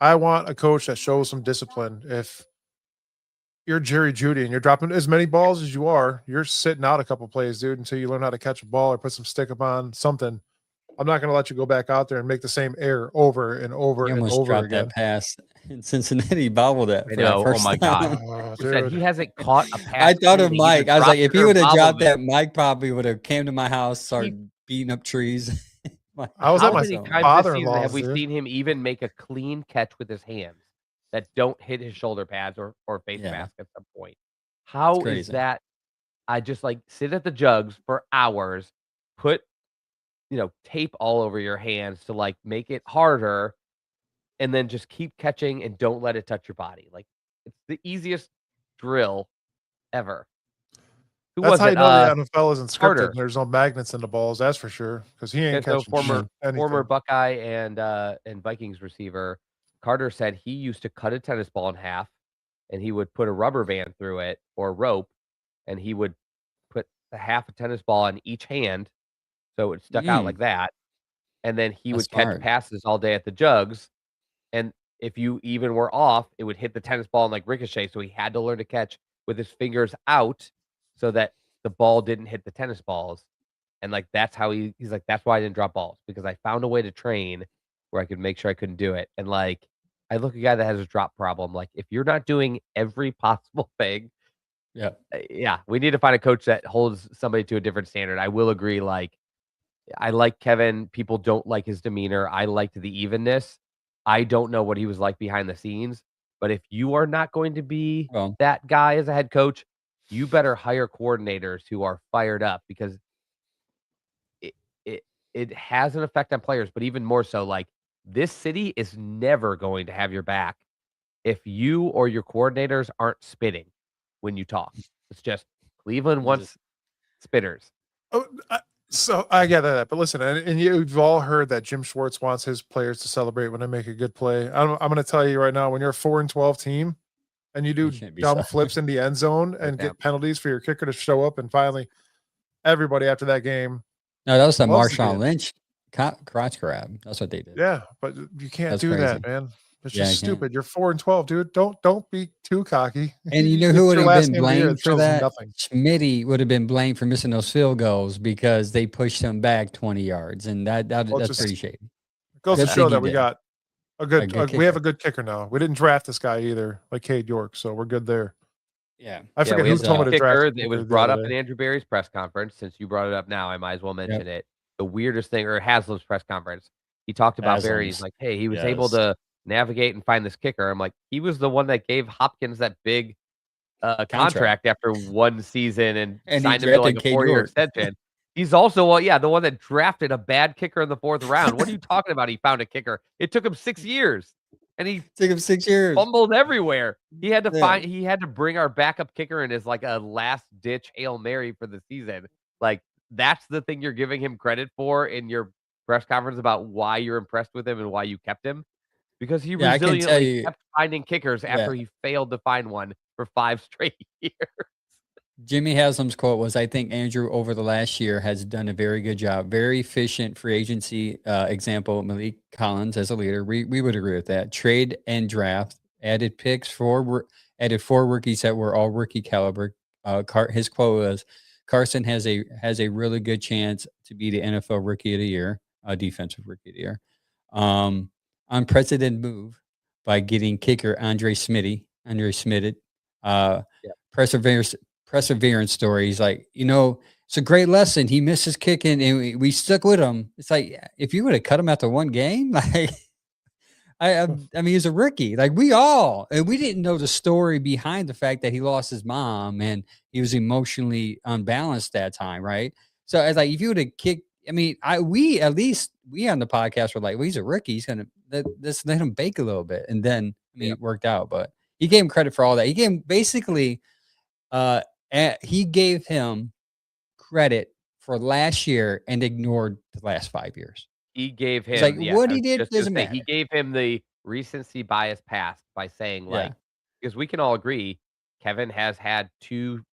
I want a coach that shows some discipline. If you're Jerry Jeudy and you're dropping as many balls as you are, you're sitting out a couple plays, dude, until you learn how to catch a ball or put some stick up on something. I'm not going to let you go back out there and make the same error over and over and over again. That pass in Cincinnati, bobbled that. I know. Oh my God! He hasn't caught a pass. I thought of Mike. I was like, if he would have dropped that, Mike probably would have came to my house, started beating up trees. I was at my father-in-law. Have we seen him even make a clean catch with his hands that don't hit his shoulder pads or face mask at some point? How is that? I just like sit at the jugs for hours, put tape all over your hands to like make it harder, and then just keep catching and don't let it touch your body. Like, it's the easiest drill ever. That's how you know the NFL isn't scripted. There's no magnets in the balls, that's for sure, because he ain't catching former Buckeye and Vikings receiver Carter said he used to cut a tennis ball in half, and he would put a rubber band through it or rope, and he would put a half a tennis ball in each hand, so it stuck out like that. And then he would catch passes all day at the jugs. And if you even were off, it would hit the tennis ball and like ricochet. So he had to learn to catch with his fingers out so that the ball didn't hit the tennis balls. And like, that's how he's like, that's why I didn't drop balls, because I found a way to train where I could make sure I couldn't do it. And like, I look at a guy that has a drop problem. Like, if you're not doing every possible thing, yeah, we need to find a coach that holds somebody to a different standard. I will agree. Like, I like Kevin. People don't like his demeanor. I liked the evenness. I don't know what he was like behind the scenes, but if you are not going to be Well, that guy as a head coach, you better hire coordinators who are fired up because it it it has an effect on players, but even more so, like, this city is never going to have your back if you or your coordinators aren't spitting when you talk. It's just Cleveland it's just wants spitters. Oh, so I get that, but listen, and you've all heard that Jim Schwartz wants his players to celebrate when they make a good play. I'm going to tell you right now, when you're a 4-12 team and you do shouldn't be dumb flips in the end zone and Yeah. get penalties for your kicker to show up, and finally, everybody after that game. No, that was the loves the Marshawn kid. Lynch crotch grab. That's what they did. Yeah, but you can't That's do crazy. that, man. It's Yeah, just I can't. stupid. You're 4-12, dude. Don't be too cocky. And you know It's who would your have last been game of the year. blamed It for shows that? nothing. Schmitty would have been blamed for missing those field goals because they pushed him back 20 yards, and Well, that's just- pretty shady. It goes Good to show thing he that we did. got a good, good we have kicker. a good kicker now. We didn't draft this guy either, like Cade York, so we're good there. Yeah. I forget we who have told me a to draft kicker. a It was kicker the brought other up in day. Andrew Barry's press conference. Since you brought it up now, I might as well mention it. The weirdest thing, or Haslam's press conference, he talked about Barry. He's like, hey, he was able to navigate and find this kicker. I'm like, he was the one that gave Hopkins that big contract after one season and signed him to like a 4-year extension. He's also, the one that drafted a bad kicker in the 4th round. What are you talking about? He found a kicker. It took him 6 years. And he took him 6 years. Fumbled everywhere. He had to he had to bring our backup kicker in as like a last ditch Hail Mary for the season. Like, that's the thing you're giving him credit for in your press conference about why you're impressed with him and why you kept him. Because he resiliently kept finding kickers after he failed to find one for 5 straight years. Jimmy Haslam's quote was, I think Andrew over the last year has done a very good job. Very efficient free agency. Example, Malik Collins as a leader. We would agree with that. Trade and draft. Added picks added 4 rookies that were all rookie caliber. His quote was, Carson has a really good chance to be the NFL Rookie of the Year, Defensive Rookie of the Year. Unprecedented move by getting kicker Andre Smitty. Perseverance story. He's like, it's a great lesson. He misses kicking and we stuck with him. It's like, if you would have cut him after one game, like, I mean, he's a rookie. Like, we didn't know the story behind the fact that he lost his mom and he was emotionally unbalanced that time, right? So I was like, if you would have kicked, I mean, we on the podcast were like, well, he's a rookie. He's gonna let's let him bake a little bit, and then it worked out. But he gave him credit for all that. He gave him basically, he gave him credit for last year and ignored the last 5 years. He gave him what he did doesn't matter. He gave him the recency bias pass by saying, because we can all agree, Kevin has had 2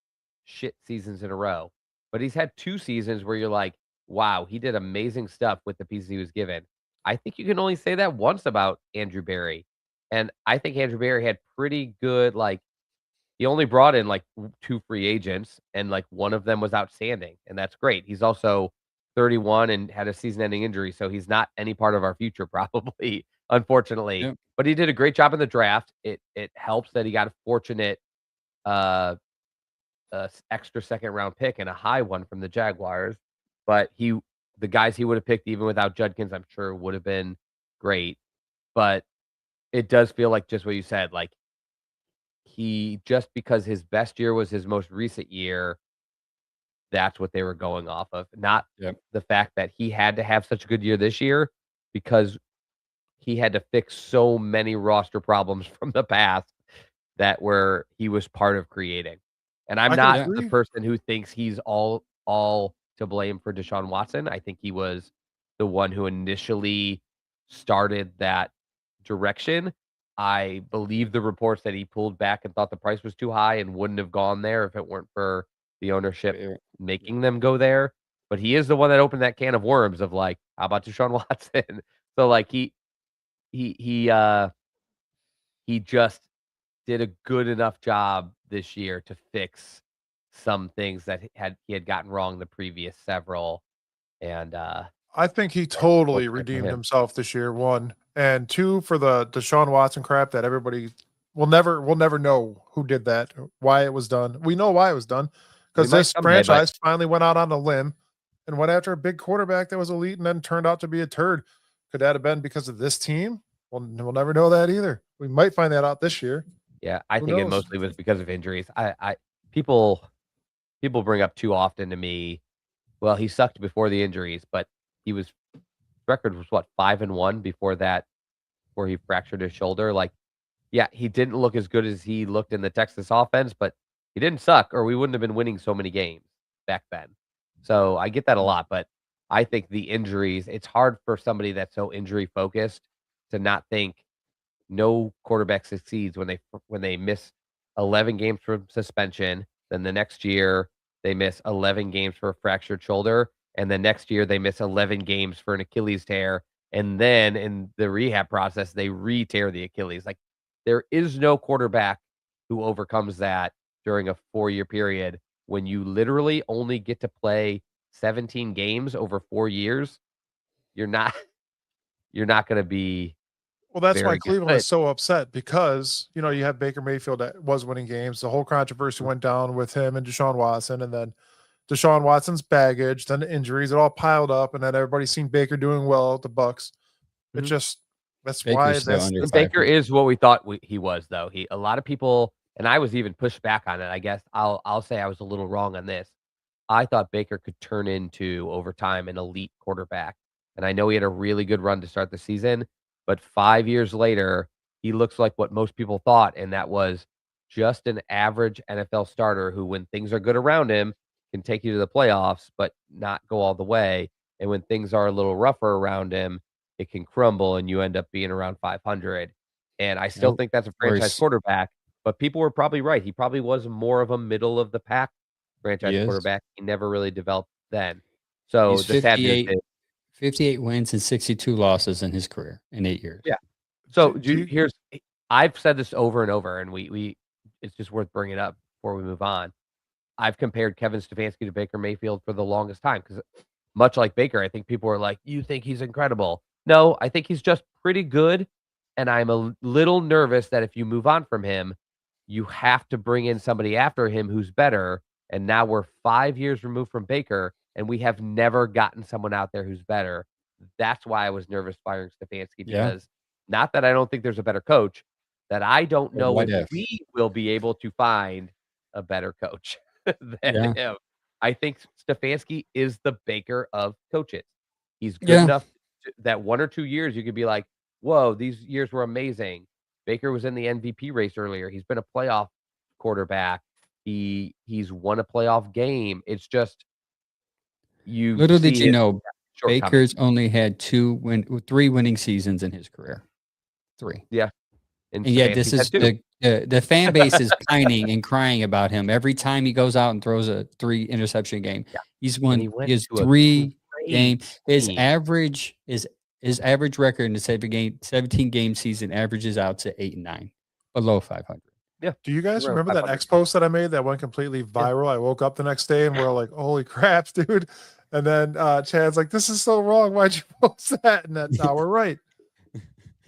shit seasons in a row, but he's had 2 seasons where you're like, wow, he did amazing stuff with the pieces he was given. I think you can only say that once about Andrew Barry. And I think Andrew Barry had pretty good, he only brought in 2 free agents, and one of them was outstanding, and that's great. He's also 31 and had a season-ending injury, so he's not any part of our future, probably, unfortunately. Yep. But he did a great job in the draft. It helps that he got a fortunate extra second-round pick and a high one from the Jaguars. But the guys he would have picked, even without Judkins, I'm sure would have been great. But it does feel like just what you said, he, just because his best year was his most recent year, that's what they were going off of. Not the fact that he had to have such a good year this year because he had to fix so many roster problems from the past that he was part of creating. And I'm not the person who thinks he's all to blame for Deshaun Watson. I think he was the one who initially started that direction. I believe the reports that he pulled back and thought the price was too high and wouldn't have gone there if it weren't for the ownership making them go there. But he is the one that opened that can of worms of how about Deshaun Watson? So he just did a good enough job this year to fix some things that he had gotten wrong the previous several. And I think he totally redeemed himself this year. One, and 2 for the Deshaun Watson crap that everybody we'll never know who did that, why it was done. We know why it was done because this franchise finally went out on a limb and went after a big quarterback that was elite and then turned out to be a turd. Could that have been because of this team? We'll never know that either. We might find that out this year. Yeah, I think it mostly was because of injuries. People bring up too often to me, well, he sucked before the injuries, but record was what, 5-1 before that, where he fractured his shoulder. Like, yeah, he didn't look as good as he looked in the Texas offense, but he didn't suck, or we wouldn't have been winning so many games back then. So I get that a lot, but I think the injuries, it's hard for somebody that's so injury focused to not think no quarterback succeeds when they miss 11 games from suspension. Then the next year they miss 11 games for a fractured shoulder, and the next year they miss 11 games for an Achilles tear, and then in the rehab process they re-tear the Achilles. Like, there is no quarterback who overcomes that during a 4-year period when you literally only get to play 17 games over 4 years. You're not going to be. Well, that's why Cleveland is so upset because, you have Baker Mayfield that was winning games. The whole controversy went down with him and Deshaun Watson, and then Deshaun Watson's baggage, then the injuries, it all piled up, and then everybody's seen Baker doing well at the Bucs. It just that's Baker's why Baker is what we thought he was, though. A lot of people, and I was even pushed back on it. I guess I'll say I was a little wrong on this. I thought Baker could turn into, over time, an elite quarterback. And I know he had a really good run to start the season, but 5 years later, he looks like what most people thought, and that was just an average NFL starter who, when things are good around him, can take you to the playoffs, but not go all the way. And when things are a little rougher around him, it can crumble, and you end up being around 500. And I still think that's a franchise quarterback, but people were probably right. He probably was more of a middle of the pack franchise quarterback. He never really developed then. So he's the sad news is 58 wins and 62 losses in his career in 8 years. Yeah. So I've said this over and over, and we it's just worth bringing up before we move on. I've compared Kevin Stefanski to Baker Mayfield for the longest time because, much like Baker, I think people are like, you think he's incredible. No, I think he's just pretty good, and I'm a little nervous that if you move on from him, you have to bring in somebody after him who's better, and now we're 5 years removed from Baker, and we have never gotten someone out there who's better. That's why I was nervous firing Stefanski, because not that I don't think there's a better coach, that I don't know if we will be able to find a better coach than him. I think Stefanski is the Baker of coaches. He's good enough that 1 or 2 years you could be like, whoa, these years were amazing. Baker was in the MVP race earlier. He's been a playoff quarterback. He's won a playoff game. It's just little did you know Baker's only had 3 winning seasons in his career. 3. Yeah. And yet this is the fan base is pining and crying about him every time he goes out and throws a 3 interception game. Yeah. He's won his 3 games. His average record in the 17 game season averages out to 8 and 9, below 500. Yeah. Do you guys remember that X post that I made that went completely viral? I woke up the next day and we're like, holy crap, dude. And then Chad's like, this is so wrong. Why'd you post that? And that's how we're right.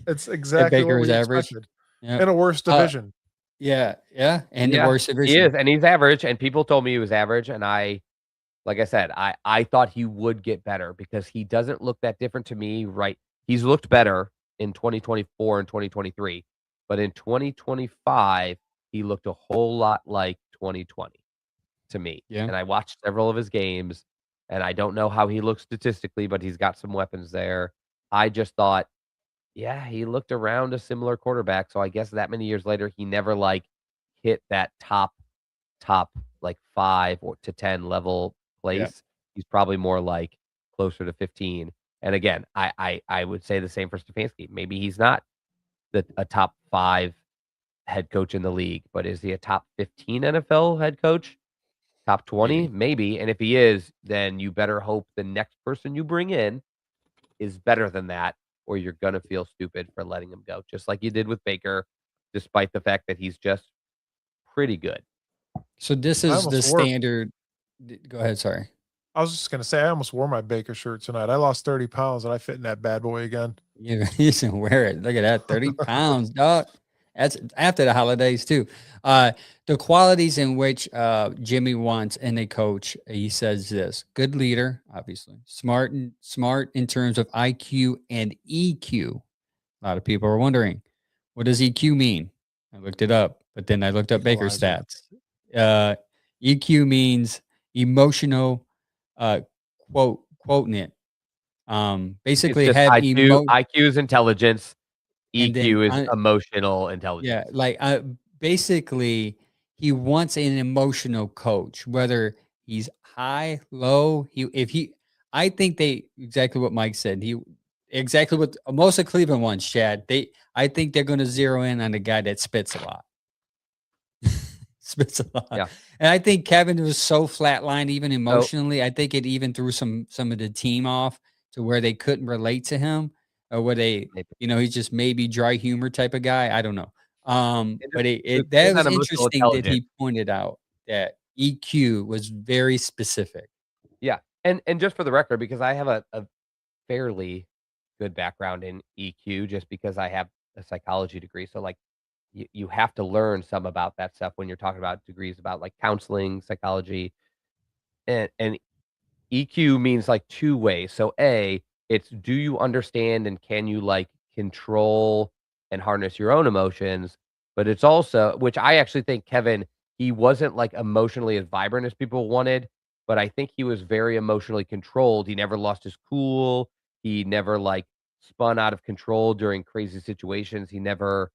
It's exactly what we expected. In a worse division. And the worst division. He is, and he's average, and people told me he was average, and like I said, I thought he would get better because he doesn't look that different to me, right? He's looked better in 2024 and 2023, but in 2025, he looked a whole lot like 2020 to me. Yeah. And I watched several of his games, and I don't know how he looks statistically, but he's got some weapons there. I just thought, he looked around a similar quarterback. So I guess that many years later, he never hit that top 5 or to 10 level place. Yeah. He's probably more closer to 15. And again, I would say the same for Stefanski. Maybe he's not a top 5 head coach in the league, but is he a top 15 NFL head coach? Top 20? Maybe. And if he is, then you better hope the next person you bring in is better than that, or you're going to feel stupid for letting him go, just like you did with Baker, despite the fact that he's just pretty good. So this is the standard. Go ahead. Sorry. I was just going to say, I almost wore my Baker shirt tonight. I lost 30 pounds and I fit in that bad boy again. You can wear it. Look at that, 30 pounds, dog. That's after the holidays too. The qualities in which Jimmy wants in a coach, he says this: good leader, obviously, smart in terms of IQ and EQ. A lot of people are wondering, what does EQ mean? I looked it up, but then I looked up Baker's stats. EQ means emotional quotient. Basically it's just have IQ is intelligence, EQ is emotional intelligence. Yeah, like basically he wants an emotional coach, whether he's high, low. I think they exactly what Mike said. Exactly what most of Cleveland wants, Chad. I think they're going to zero in on the guy that spits a lot. Spits a lot. Yeah. And I think Kevin was so flatlined even emotionally. I think it even threw some of the team off to where they couldn't relate to him, or where they, he's just maybe dry humor type of guy. I don't know. But that was interesting that he pointed out that EQ was very specific. Yeah. And just for the record, because I have a fairly good background in EQ, just because I have a psychology degree. So like you have to learn some about that stuff when you're talking about degrees about like counseling, psychology, and EQ means like two ways. So it's do you understand and can you like control and harness your own emotions? But it's also, which I actually think Kevin, he wasn't like emotionally as vibrant as people wanted, but I think he was very emotionally controlled. He never lost his cool. He never like spun out of control during crazy situations. He never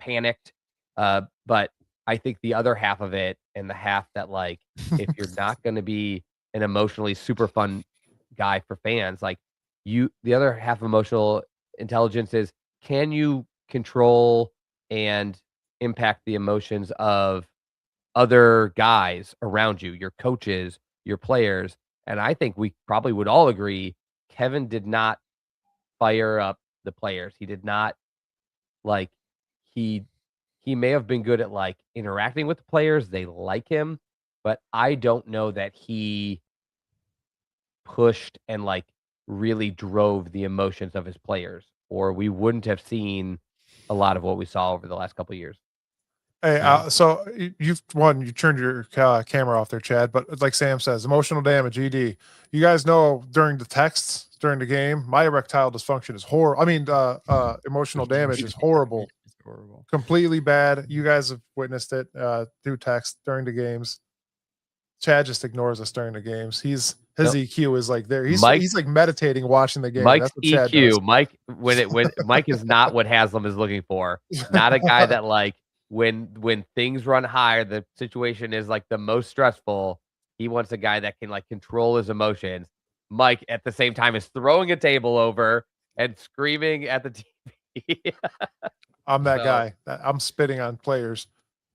panicked. But I think the other half of it, and the half that like, if you're not going to be an emotionally super fun guy for fans, like the other half of emotional intelligence is, can you control and impact the emotions of other guys around you, your coaches, your players? And I think we probably would all agree Kevin did not fire up the players. He did not like he may have been good at like interacting with the players. They like him, but I don't know that he pushed and like really drove the emotions of his players, or we wouldn't have seen a lot of what we saw over the last couple of years. Hey, so you turned your camera off there, Chad, but like Sam says, emotional damage, ED. You guys know during the texts during the game, my erectile dysfunction is horrible. I mean, emotional damage is horrible. It's horrible. Completely bad. You guys have witnessed it through text during the games. Chad just ignores us during the games. His EQ is like there. He's like meditating watching the game. Mike's That's what Chad does. Mike when Mike is not what Haslam is looking for. Not a guy that like when things run high, the situation is like the most stressful. He wants a guy that can like control his emotions. Mike at the same time is throwing a table over and screaming at the TV. I'm that guy. I'm spitting on players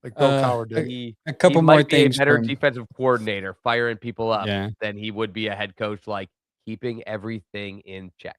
like Bill Cowher did. A couple more things. A better defensive coordinator, firing people up than he would be a head coach, like keeping everything in check.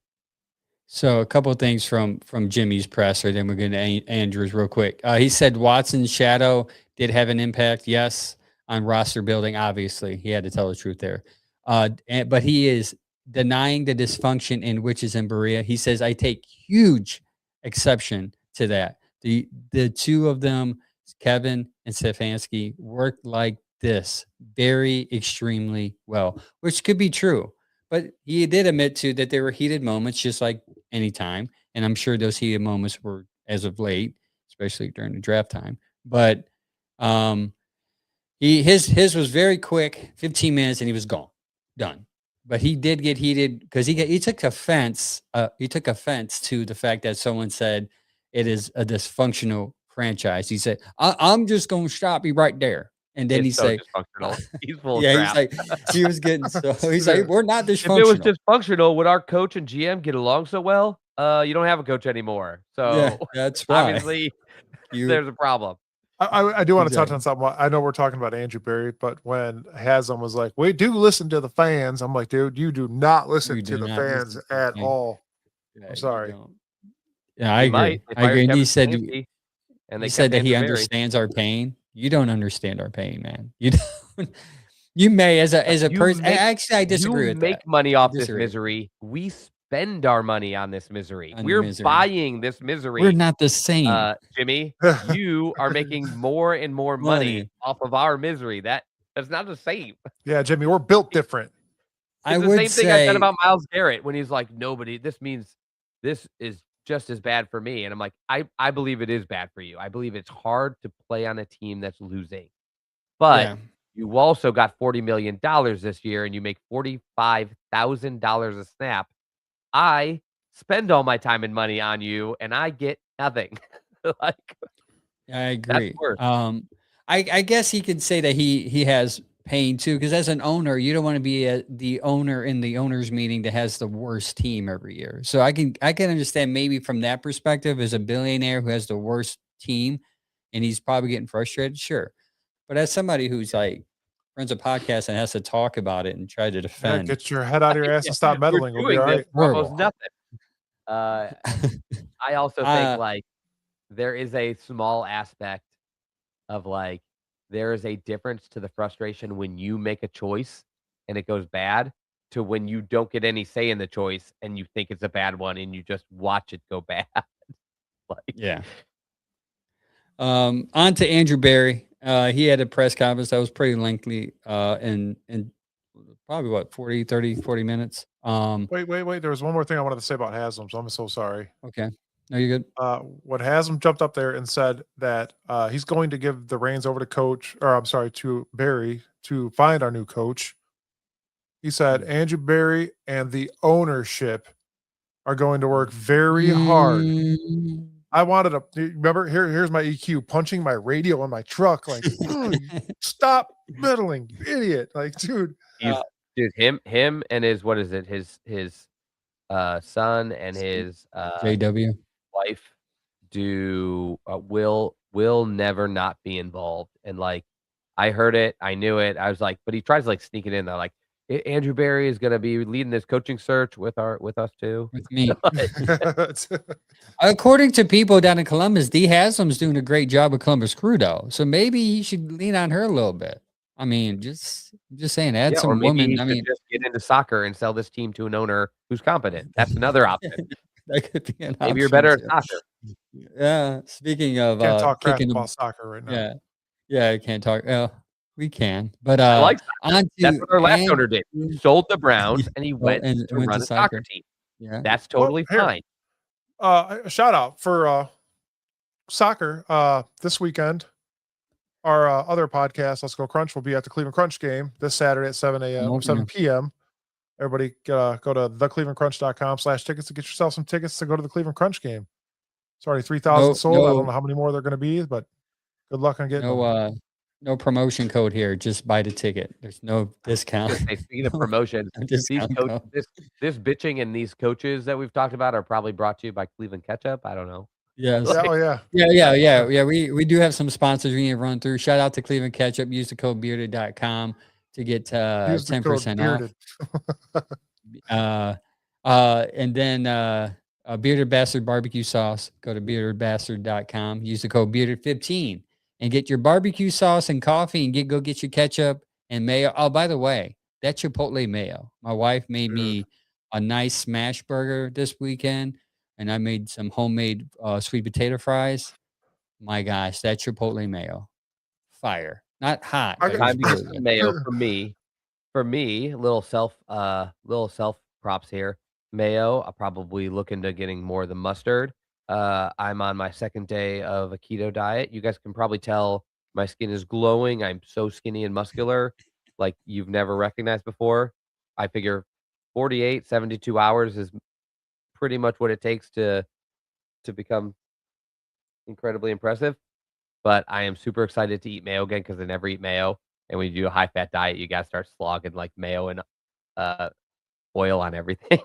So a couple of things from Jimmy's presser, then we're going to Andrew's real quick. He said Watson's shadow did have an impact, yes, on roster building. Obviously, he had to tell the truth there. But he is denying the dysfunction in Witches and Berea. He says, I take huge exception to that. The two of them, Kevin and Stefanski, worked like this very extremely well, which could be true. But he did admit to that there were heated moments, just like any time. And I'm sure those heated moments were as of late, especially during the draft time. But his was very quick, 15 minutes, and he was gone, done. But he did get heated because he took offense. He took offense to the fact that someone said it is a dysfunctional franchise. He said, "I'm just going to stop you right there." And then he said, "He's full of crap." He's like, he was getting so. He's like, "We're not dysfunctional." If it was dysfunctional, would our coach and GM get along so well? You don't have a coach anymore, so that's right. Obviously, there's a problem. I do want to touch on something. I know we're talking about Andrew Berry, but when Haslam was like, "We do listen to the fans," I'm like, "Dude, you do not listen to the fans at all." I'm sorry. Yeah, I agree. I agree. And he said that he understands our pain. You don't understand our pain, man. You don't. You may as a person. Actually, I disagree with that. You make money off this misery. We spend our money on this misery. We're buying this misery. We're not the same. Jimmy, you are making more and more money off of our misery. That's not the same. Yeah, Jimmy, we're built different. It's the same thing I said about Myles Garret when he's like, this means this is just as bad for me. And I'm like, I believe it is bad for you. I believe it's hard to play on a team that's losing. But you also got $40 million this year and you make $45,000 a snap. I spend all my time and money on you and I get nothing. I agree. I guess he could say that he has pain too, because as an owner, you don't want to be the owner in the owners meeting that has the worst team every year. So I can understand maybe from that perspective, as a billionaire who has the worst team and he's probably getting frustrated. Sure. But as somebody who's like runs a podcast and has to talk about it and try to defend, get your head out of your ass and stop meddling. We'll be all right. Almost nothing. I also think like there is a small aspect of like there is a difference to the frustration when you make a choice and it goes bad to when you don't get any say in the choice and you think it's a bad one and you just watch it go bad. On to Andrew Berry. He had a press conference that was pretty lengthy and probably 40 minutes. Wait. There was one more thing I wanted to say about Haslam, so I'm so sorry. Okay. No, you're good. When Haslam jumped up there and said that he's going to give the reins over to Berry to find our new coach. He said Andrew Berry and the ownership are going to work very hard. I wanted to remember here's my EQ punching my radio in my truck like stop meddling, you idiot. Like, dude, him and his his son and his JW wife will never not be involved. And like I heard it, I knew it. I was like, but he tries to like sneak it in there. Like Andrew Berry is going to be leading this coaching search with us too. With me. According to people down in Columbus, Dee Haslam's doing a great job with Columbus Crew though. So maybe he should lean on her a little bit. I mean, just saying, add some women. I mean, just get into soccer and sell this team to an owner who's competent. That's another option. That could be an option. Maybe you're better at soccer. Yeah. Speaking of can't talk crap about soccer right now. Yeah, I can't talk. We can, but I like that's what our last owner did. He sold the Browns and he went to run a soccer team. Yeah, that's totally fine. A shout out for soccer this weekend. Our other podcast, Let's Go Crunch, will be at the Cleveland Crunch game this Saturday at 7 p.m. Everybody go to theclevelandcrunch.com/tickets to get yourself some tickets to go to the Cleveland Crunch game. It's already 3,000 sold. I don't know how many more they're going to be, but good luck on getting them. No promotion code here. Just buy the ticket. There's no discount. Speaking of promotion, this bitching and these coaches that we've talked about are probably brought to you by Cleveland Ketchup. I don't know. Yes. Yeah. We do have some sponsors we need to run through. Shout out to Cleveland Ketchup. Use the code bearded.com to get 10% off. And then Bearded Bastard barbecue sauce. Go to beardedbastard.com. Use the code bearded15 and get your barbecue sauce and coffee and go get your ketchup and mayo. Oh, by the way, that Chipotle mayo. My wife made me a nice smash burger this weekend, and I made some homemade sweet potato fries. My gosh, that Chipotle mayo, fire! Not hot. Mayo for me, little self props here. Mayo, I'm probably looking to getting more than mustard. I'm on my second day of a keto diet. You guys can probably tell my skin is glowing. I'm so skinny and muscular, like you've never recognized before. I figure 48, 72 hours is pretty much what it takes to become incredibly impressive. But I am super excited to eat mayo again because I never eat mayo. And when you do a high fat diet, you guys start slogging like mayo and oil on everything.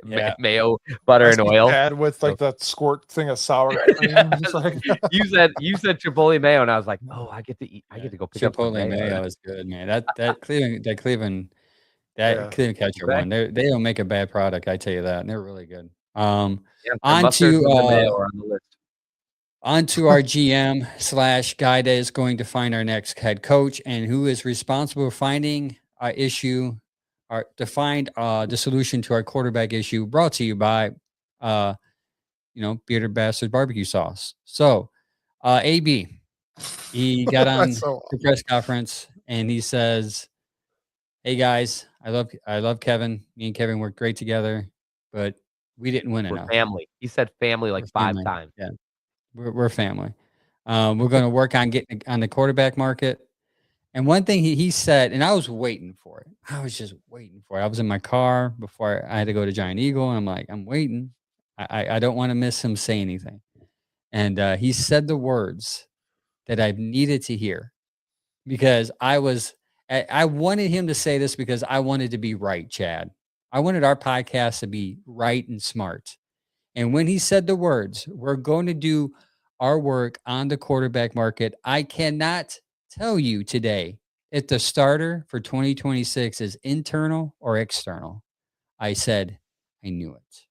Mayo, butter, and oil. Add with like that squirt thing of sour cream. You said Chipotle mayo, and I was like, oh, I get to go pick up some Chipotle mayo is good, man. That Cleveland Ketchup one. They don't make a bad product, I tell you that. And they're really good. On to our GM / guy that is going to find our next head coach and who is responsible for finding our issue to find the solution to our quarterback issue. Brought to you by, Bearded Bastard Barbecue Sauce. So, AB, he got on the press conference and he says, "Hey guys, I love Kevin. Me and Kevin worked great together, but we didn't win enough. Family." He said family like 5 times. Yeah, we're family. We're going to work on getting on the quarterback market." And one thing he said, and I was waiting for it. I was just waiting for it. I was in my car before I had to go to Giant Eagle, and I'm like, I'm waiting. I don't want to miss him say anything. And he said the words that I've needed to hear because I wanted him to say this because I wanted to be right, Chad. I wanted our podcast to be right and smart. And when he said the words, "We're going to do our work on the quarterback market," I cannot tell you today if the starter for 2026 is internal or external. I said, I knew it.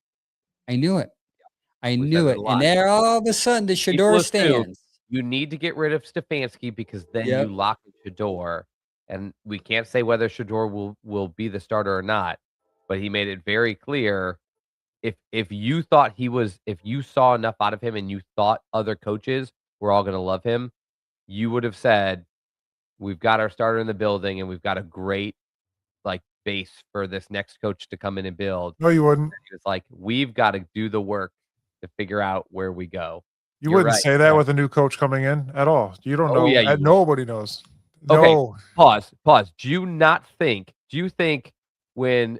I knew it. I knew it. And there all of a sudden the Shador stands. You need to get rid of Stefanski because then Yep. you lock in Shador. And we can't say whether Shador will be the starter or not, but he made it very clear if you thought if you saw enough out of him and you thought other coaches were all going to love him, you would have said, we've got our starter in the building and we've got a great base for this next coach to come in and build. No, you wouldn't. It's like, we've got to do the work to figure out where we go. You wouldn't say that with a new coach coming in at all. You don't know. Yeah, nobody knows. Okay, no. Pause. Do you think when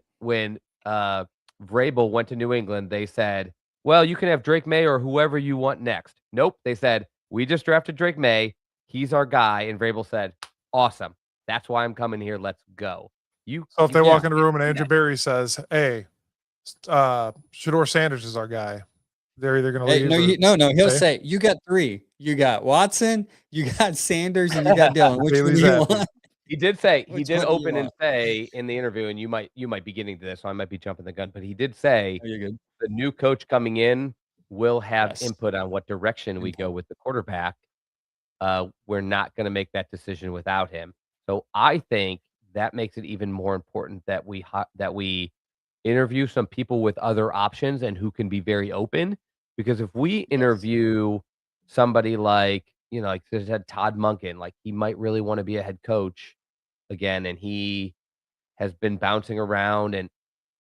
Vrabel went to New England, they said, well, you can have Drake May or whoever you want next? Nope. They said, we just drafted Drake May. He's our guy. And Vrabel said, awesome. That's why I'm coming here. Let's go. So if they walk in the room and Andrew Berry says, hey, Shador Sanders is our guy, they're either going to leave. No. He'll say, you got 3. You got Watson, you got Sanders, and you got Dillon. Which one do you want? He did say, he did open and say in the interview, and you might be getting to this, so I might be jumping the gun, but he did say the new coach coming in will have input on what direction we go with the quarterback. We're not going to make that decision without him. So I think that makes it even more important that we interview some people with other options and who can be very open. Because if we interview somebody like Todd Monken, he might really want to be a head coach again, and he has been bouncing around, and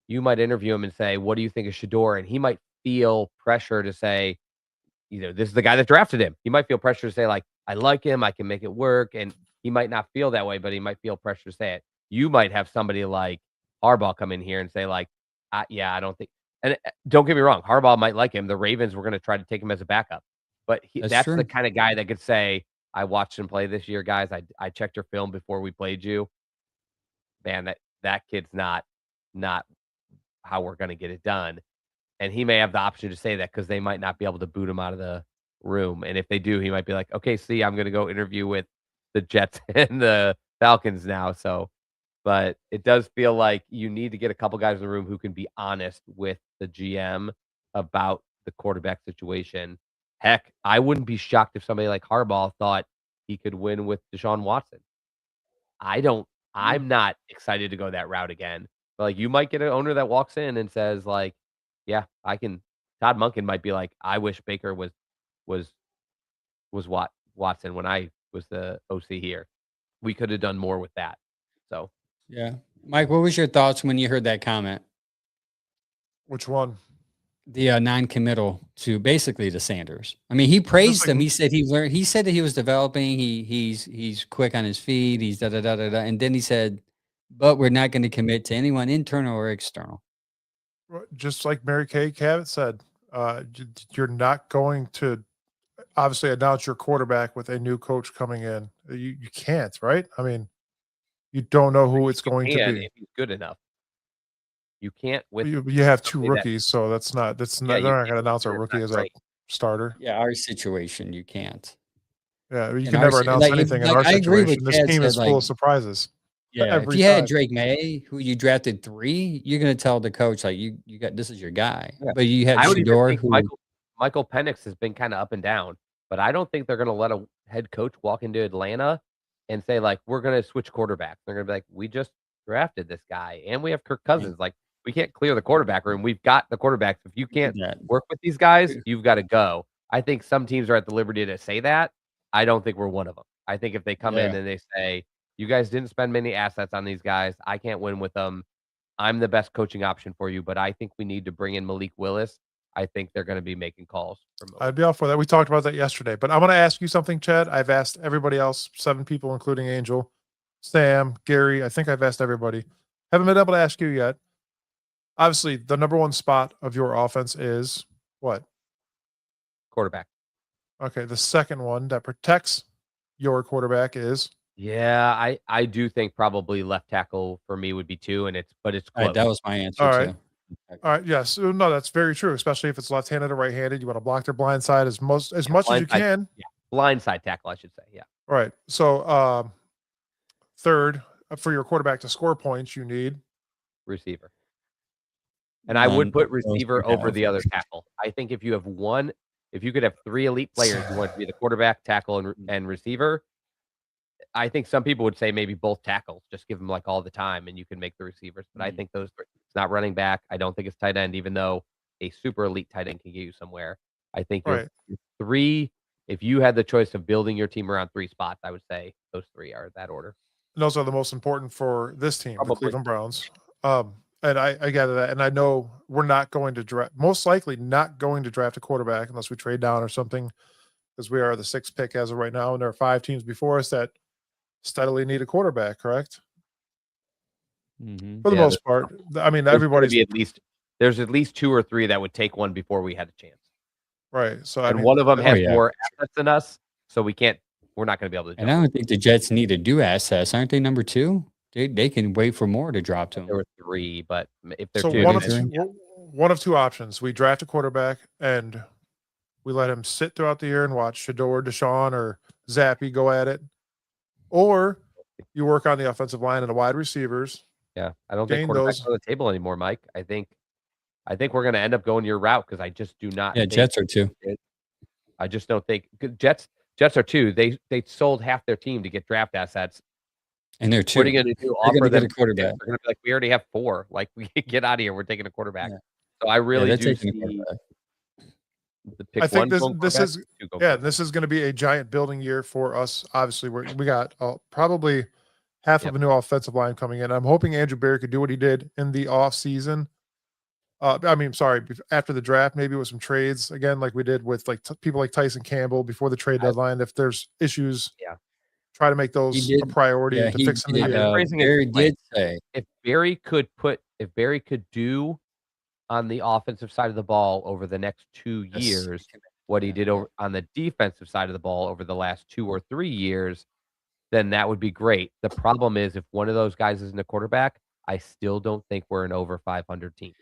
you might interview him and say, what do you think of Shador? And he might feel pressure to say, this is the guy that drafted him. He might feel pressure to say, I like him, I can make it work. And he might not feel that way, but he might feel pressure to say it. You might have somebody like Harbaugh come in here and say, I don't think. And don't get me wrong, Harbaugh might like him. The Ravens were going to try to take him as a backup. But that's the kind of guy that could say, I watched him play this year, guys. I checked your film before we played you. Man, that kid's not how we're going to get it done. And he may have the option to say that because they might not be able to boot him out of the room. And if they do, he might be like, okay, see, I'm going to go interview with the Jets and the Falcons now. So, but it does feel like you need to get a couple guys in the room who can be honest with the GM about the quarterback situation. Heck, I wouldn't be shocked if somebody like Harbaugh thought he could win with Deshaun Watson. I'm not excited to go that route again. But you might get an owner that walks in and says yeah, I can. Todd Monken might be like, I wish Baker was Watson when I was the OC here. We could have done more with that. So yeah, Mike, what was your thoughts when you heard that comment? Which one? The non-committal to basically to Sanders. I mean, he praised him. He said he learned. He said that he was developing. He's quick on his feet. He's da da da da da. And then he said, but we're not going to commit to anyone internal or external. Just like Mary Kay Cabot said, you're not going to obviously announce your quarterback with a new coach coming in. You can't, right? I mean, you don't know who it's going to be. If he's good enough. You can't you have 2 rookies, so that's not they're not going to announce a rookie as a starter. Yeah, our situation, you can't. Yeah, you can never announce anything in our situation. This team is full of surprises. Yeah, if you had Drake May, who you drafted 3, you're going to tell the coach you got this is your guy. Yeah. But you had Shador, who Michael Penix has been kind of up and down, but I don't think they're going to let a head coach walk into Atlanta and say we're going to switch quarterbacks. They're going to be like, we just drafted this guy, and we have Kirk Cousins. Like, we can't clear the quarterback room. We've got the quarterbacks. If you can't work with these guys, you've got to go. I think some teams are at the liberty to say that. I don't think we're one of them. I think if they come in and they say, you guys didn't spend many assets on these guys, I can't win with them. I'm the best coaching option for you, but I think we need to bring in Malik Willis. I think they're going to be making calls. I'd be all for that. We talked about that yesterday, but I'm going to ask you something, Chad. I've asked everybody else, 7 people, including Angel, Sam, Gary. I think I've asked everybody. Haven't been able to ask you yet. Obviously, the number 1 spot of your offense is what? Quarterback. Okay. The second one that protects your quarterback is? Yeah, I do think probably left tackle for me would be 2, and it's close. Right, that was my answer too. All right. Yes. No, that's very true. Especially if it's left-handed or right-handed, you want to block their blind side as much as you can. Blind side tackle, I should say. Yeah. All right. So, third, for your quarterback to score points, you need receiver. And I would put receiver over the other tackle. I think if you could have 3 elite players, you want to be the quarterback, tackle, and receiver. I think some people would say maybe both tackles, just give them like all the time and you can make the receivers. But I think those, it's not running back. I don't think it's tight end, even though a super elite tight end can get you somewhere. I think your 3, if you had the choice of building your team around 3 spots, I would say those 3 are that order. And those are the most important for this team, the Cleveland Browns. And I gather that. And I know we're not going to draft, most likely not going to draft a quarterback unless we trade down or something, because we are the 6th pick as of right now. And there are 5 teams before us that steadily need a quarterback, correct? For the most part. I mean, everybody's there's at least 2 or 3 that would take one before we had a chance. Right. So and one of them has more assets than us, so we're not going to be able to. And I don't think the Jets need to do assets. Aren't they number 2? They can wait for more to drop to them. There were 3, but if they're so 2, one of 2 options. We draft a quarterback and we let him sit throughout the year and watch Shador, Deshaun, or Zappy go at it. Or you work on the offensive line and the wide receivers. Yeah, I don't think quarterbacks on the table anymore, Mike. I think we're going to end up going your route because I just do not. Yeah, Jets are 2. I just don't think Jets are 2. They sold half their team to get draft assets, and they're 2. What are you going to do? Offer them a quarterback? They're going to be like, we already have 4. Like, we can get out of here. We're taking a quarterback. Yeah. So I really do see. I think this is going to be a giant building year for us. Obviously, we got probably half of a new offensive line coming in. I'm hoping Andrew Berry could do what he did in the off season. After the draft, maybe with some trades again, like we did with like people like Tyson Campbell before the trade deadline. If there's issues, try to make those a priority to fix them. Berry did say if Berry could do on the offensive side of the ball over the next 2 years what he did on the defensive side of the ball over the last 2 or 3 years, then that would be great. The problem is if one of those guys isn't a quarterback, I still don't think we're an over 500 team.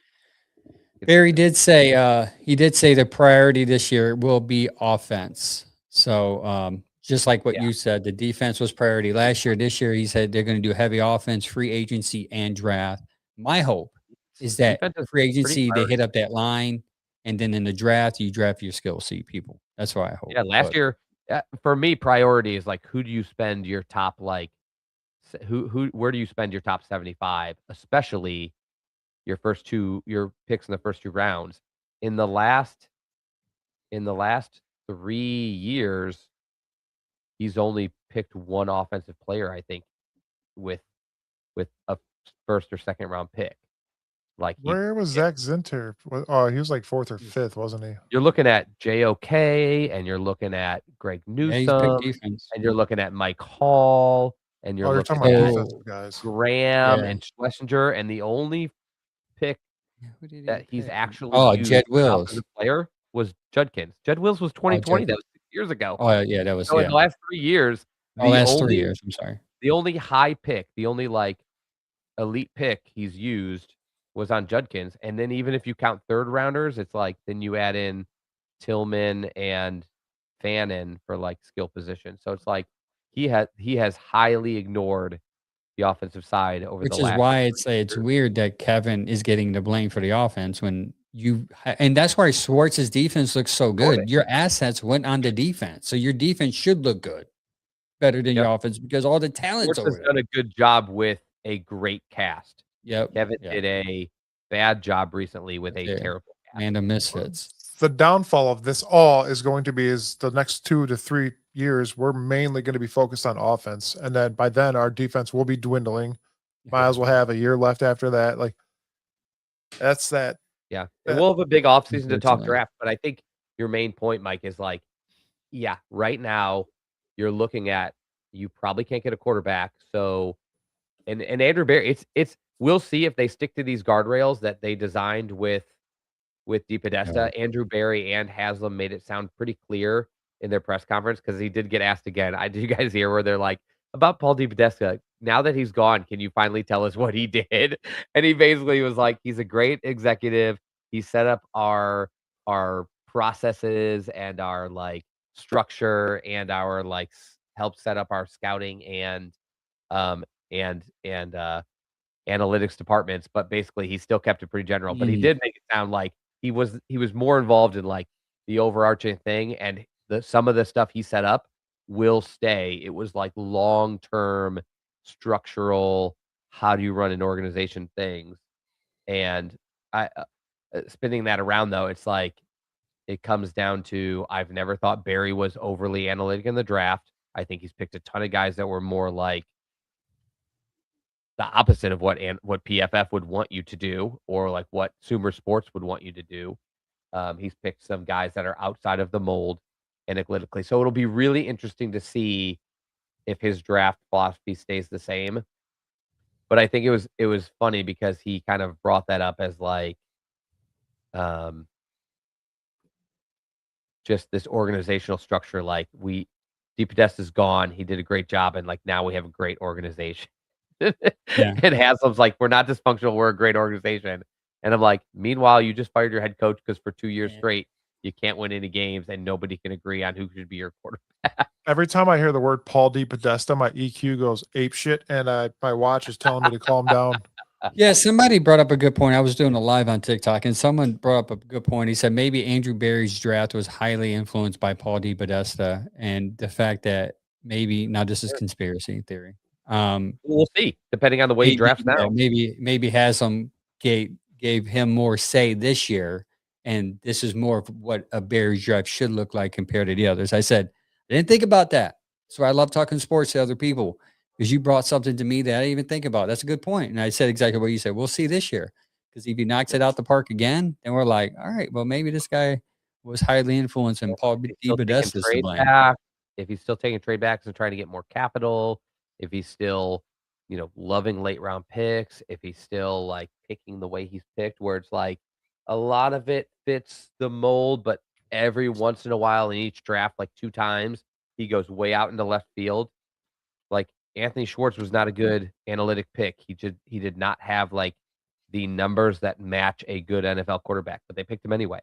Barry did say the priority this year will be offense. So just like what you said, the defense was priority last year. This year, he said they're going to do heavy offense, free agency, and draft. My hope is that free agency, they hit up that line, and then in the draft, you draft your skill seat people. That's what I hope. Yeah, last year, for me, priority is like, who do you spend your top, like, where do you spend your top 75, especially your picks in the first 2 rounds. In the last 3 years, he's only picked 1 offensive player, I think, with a first or second round pick. Like, where was Zach Zinter? Oh, he was like 4th or 5th, wasn't he? You're looking at JOK, and you're looking at Greg Newsome, and you're looking at Mike Hall, and you're looking at defensive guys. Graham and Schlesinger, and the only pick that he's actually Jed Wills player was Judkins. Jed Wills was 2020. That was 6 years ago. Oh yeah, that was. So in the last 3 years, the 3 years. I'm sorry. The only high pick, the only like elite pick he's used was on Judkins, and then even if you count 3rd rounders, it's like then you add in Tillman and Fannin for like skill position. So it's like he has highly ignored the offensive side over Which the last. Which is why it's weird that Kevin is getting the blame for the offense and that's why Schwartz's defense looks so good. Your assets went on the defense, so your defense should look good, better than your offense because all the talent's over there. Schwartz has done a good job with a great cast. Yep. Kevin did a bad job recently with a Yeah. terrible cast. Man of misfits. The downfall of this all is going to be is the next 2 to 3 years, we're mainly going to be focused on offense. And then by then our defense will be dwindling. Myles will have a year left after that. Like that's that. Yeah. And we'll have a big offseason to talk Unfortunately. draft. But I think your main point, Mike, is like, yeah, right now you're looking at you probably can't get a quarterback. So and Andrew Berry, it's we'll see if they stick to these guardrails that they designed with DePodesta. Andrew Berry and Haslam made it sound pretty clear in their press conference because he did get asked again. Did you guys hear where they're like, about Paul DePodesta, now that he's gone, can you finally tell us what he did? And he basically was like, he's a great executive. He set up our processes and our like structure and our like help set up our scouting and analytics departments, but basically he still kept it pretty general. But he did make it sound like he was more involved in like the overarching thing, and some of the stuff he set up will stay. It was like long-term structural, how do you run an organization things. And I spinning that around though, it's like it comes down to I've never thought Barry was overly analytic in the draft. I think he's picked a ton of guys that were more like the opposite of what PFF would want you to do, or like what Sumer Sports would want you to do. He's picked some guys that are outside of the mold analytically. So it'll be really interesting to see if his draft philosophy stays the same. But I think it was funny because he kind of brought that up as like just this organizational structure. Like DePodesta is gone. He did a great job, and like now we have a great organization. And Haslam's like, we're not dysfunctional, we're a great organization. And I'm like, meanwhile, you just fired your head coach because for 2 years straight, you can't win any games and nobody can agree on who should be your quarterback. Every time I hear the word Paul DePodesta, my EQ goes ape shit, and my watch is telling me to calm down. Yeah, somebody brought up a good point. I was doing a live on TikTok, and someone brought up a good point. He said maybe Andrew Berry's draft was highly influenced by Paul DePodesta, and the fact that maybe now this is conspiracy theory. We'll see, depending on the way he drafts now. Maybe Haslam gave him more say this year, and this is more of what a Berry draft should look like compared to the others. I said, I didn't think about that. So I love talking sports to other people because you brought something to me that I didn't even think about. That's a good point. And I said exactly what you said. We'll see this year because if he knocks it out the park again, then we're like, all right, well, maybe this guy was highly influenced and Paul DePodesta is to blame. If he's still taking trade backs and trying to get more capital, if he's still, loving late round picks, if he's still like picking the way he's picked, where it's like a lot of it fits the mold, but every once in a while in each draft, like 2 times, he goes way out into left field. Like Anthony Schwartz was not a good analytic pick. He did not have like the numbers that match a good NFL quarterback, but they picked him anyway.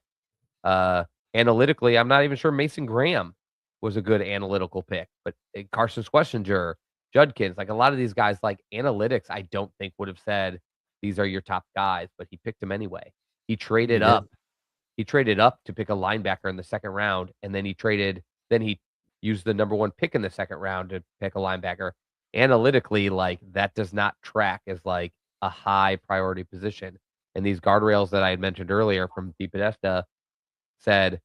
Analytically, I'm not even sure Mason Graham was a good analytical pick, but Carson Schlesinger, Judkins, like a lot of these guys, like analytics, I don't think would have said these are your top guys, but he picked them anyway. He traded up. He traded up to pick a linebacker in the second round, and then he used the number 1 pick in the second round to pick a linebacker. Analytically, like that does not track as like a high priority position. And these guardrails that I had mentioned earlier from DePodesta said,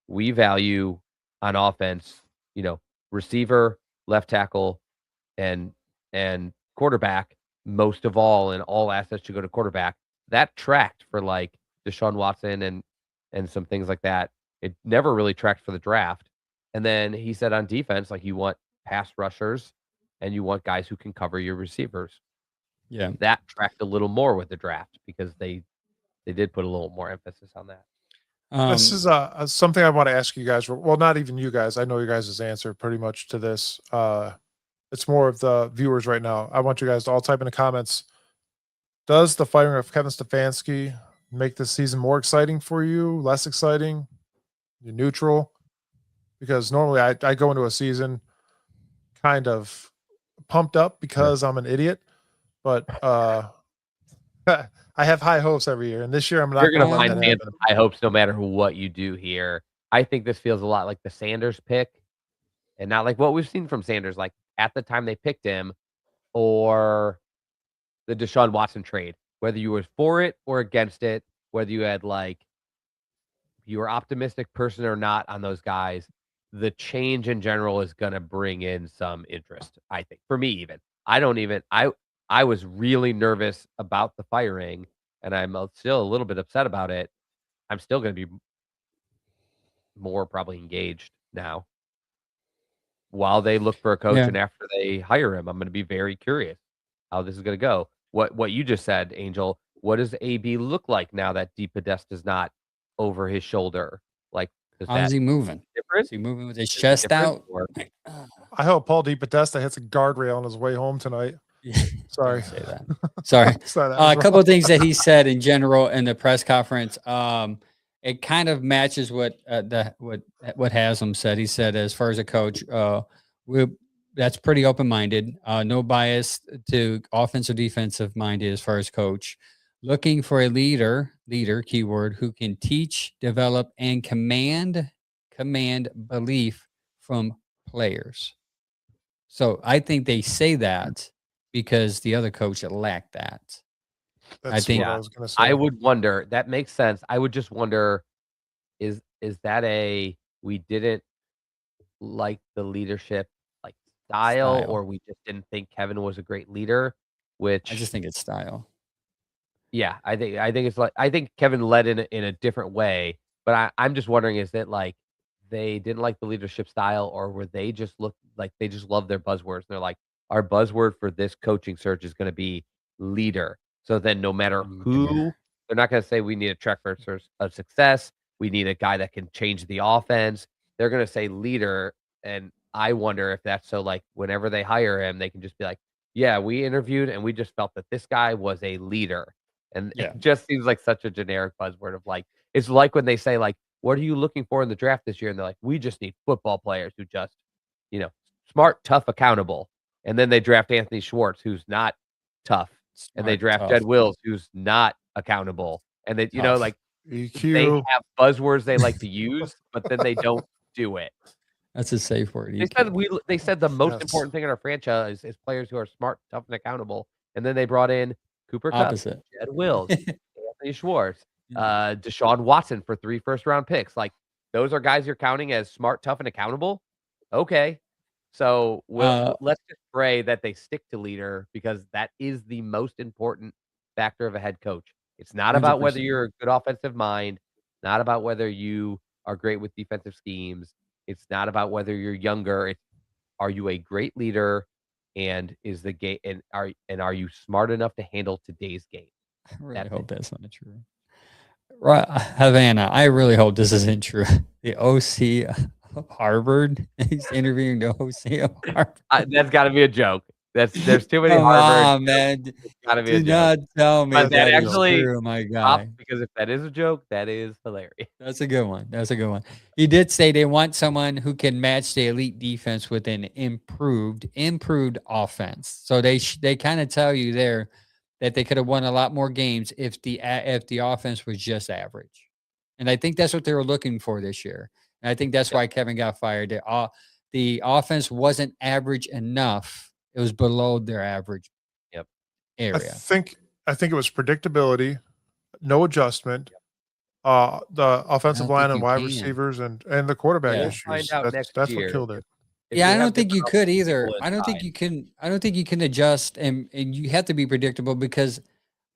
we value on offense, receiver, left tackle, and quarterback most of all, and all assets should go to quarterback. That tracked for like Deshaun Watson and some things like that. It never really tracked for the draft. And then he said on defense, like you want pass rushers and you want guys who can cover your receivers. Yeah. That tracked a little more with the draft because they did put a little more emphasis on that. This is something I want to ask you guys. Well, not even you guys. I know you guys' answer pretty much to this. It's more of the viewers right now. I want you guys to all type in the comments. Does the firing of Kevin Stefanski make this season more exciting for you? Less exciting? You're neutral? Because normally I go into a season kind of pumped up because I'm an idiot. But I have high hopes every year. And this year I'm not going to find high hopes no matter what you do here. I think this feels a lot like the Sanders pick and not like what we've seen from Sanders, like at the time they picked him, or the Deshaun Watson trade, whether you were for it or against it, whether you had like you were optimistic person or not on those guys, the change in general is going to bring in some interest. I think for me, even I don't even I was really nervous about the firing, and I'm still a little bit upset about it. I'm still going to be more probably engaged now while they look for a coach Yeah. and after they hire him. I'm going to be very curious how this is going to go. What you just said, Angel, what does AB look like now that Deep Podesta is not over his shoulder? Like, is How is that he moving? different? Is he moving with his Is it chest different out? or I hope Paul DePodesta hits a guardrail on his way home tonight. Sorry. Don't say that. Sorry. Sorry, that was A couple wrong. of things that he said in general in the press conference. It kind of matches what Haslam said. He said, as far as a coach, that's pretty open minded. No bias to offensive, defensive minded as far as coach. Looking for a leader keyword, who can teach, develop, and command belief from players. So I think they say that because the other coach lacked that. That's think- what I was going to say. I would wonder. That makes sense. I would just wonder, is that we didn't like the leadership like style, or we just didn't think Kevin was a great leader? Which I just think it's style. yeah, I think it's like I think Kevin led in a different way, but I'm just wondering, is that like they didn't like the leadership style, or were they just they just love their buzzwords? They're like, our buzzword for this coaching search is going to be leader. So then no matter who, they're not going to say we need a track record of success. We need a guy that can change the offense. They're going to say leader. And I wonder if that's so like whenever they hire him, they can just be like, yeah, we interviewed and we just felt that this guy was a leader. And Yeah. it just seems like such a generic buzzword of like, it's like when they say like, what are you looking for in the draft this year? And they're like, we just need football players who just, smart, tough, accountable. And then they draft Anthony Schwartz, who's not tough. And they draft Jed Wills, who's not accountable. And they, like EQ. they have buzzwords they like to use, but then they don't do it. That's a safe word. They said the most important thing in our franchise is players who are smart, tough, and accountable. And then they brought in Cooper Kupp, Opposite. Jed Wills, Anthony Schwartz, Deshaun Watson for 3 first-round picks. Like, those are guys you're counting as smart, tough, and accountable? Okay. So let's just pray that they stick to leader, because that is the most important factor of a head coach. It's not about whether 100%. you're a good offensive mind, not about whether you are great with defensive schemes. It's not about whether you're younger. It's, are you a great leader, and is the game and are you smart enough to handle today's game? I really hope that's not true. Right, Havana, I really hope this isn't true. The OC of Harvard, he's interviewing the OC of Harvard. That's got to be a joke. There's too many Come Harvard. on, man. It's got to be Do a joke. not tell me But that is actually true, my guy. because if that is a joke, that is hilarious. That's a good one. That's a good one. He did say they want someone who can match the elite defense with an improved offense. So they kind of tell you there that they could have won a lot more games if the offense was just average. And I think that's what they were looking for this year. And I think that's why Kevin got fired. The offense wasn't average enough. It was below their average area. I think it was predictability, no adjustment, the offensive line and wide receivers and the quarterback issues. That's what killed it. I don't think you could either. I don't think you can adjust, and you have to be predictable, because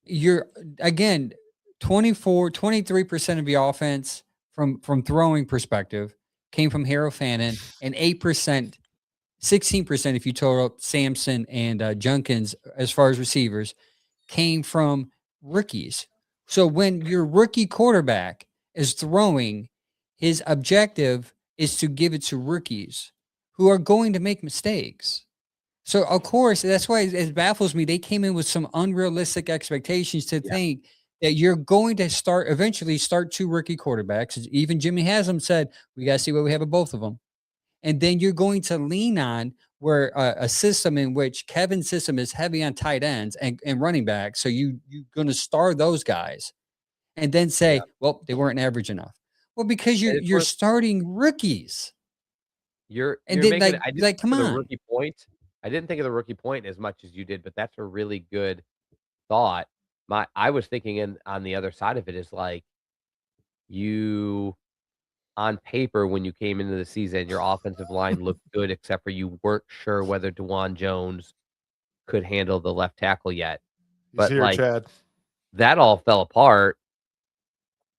you're, again, 23% of your offense from throwing perspective came from Harold Fannin, and 16% if you total up Sampson and Junkins as far as receivers came from rookies. So when your rookie quarterback is throwing, his objective is to give it to rookies who are going to make mistakes. So of course, that's why it baffles me. They came in with some unrealistic expectations to think that you're going to eventually start 2 rookie quarterbacks. Even Jimmy Haslam said, we got to see what we have of both of them. And then you're going to lean on where a system in which Kevin's system is heavy on tight ends and running backs. So you're going to star those guys and then say, well, they weren't average enough. Well, because you're starting rookies. You're then making, come on. rookie point. I didn't think of the rookie point as much as you did, but that's a really good thought. I was thinking on the other side of it is like you on paper when you came into the season, your offensive line looked good, except for you weren't sure whether DeJuan Jones could handle the left tackle yet. He's But here, like Chad. that all fell apart.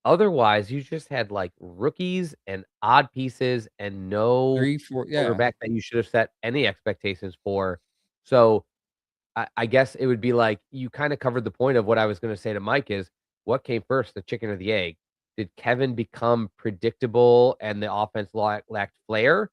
Otherwise, you just had like rookies and odd pieces and no 3, 4, yeah. quarterback that you should have set any expectations for. So I guess it would be like you kind of covered the point of what I was going to say to Mike is what came first, the chicken or the egg? Did Kevin become predictable and the offense lacked flair?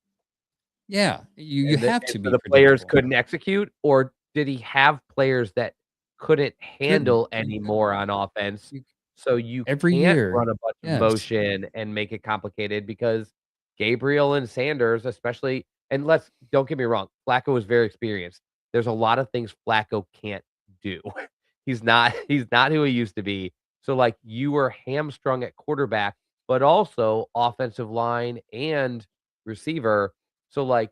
Yeah, you have to so be the players predictable. couldn't execute, or did he have players that couldn't handle anymore on offense? So you Every can't year, run a bunch of yes. motion and make it complicated because Gabriel and Sanders, especially, and don't get me wrong, Flacco is very experienced. There's a lot of things Flacco can't do. He's not who he used to be. So like you were hamstrung at quarterback, but also offensive line and receiver. So like,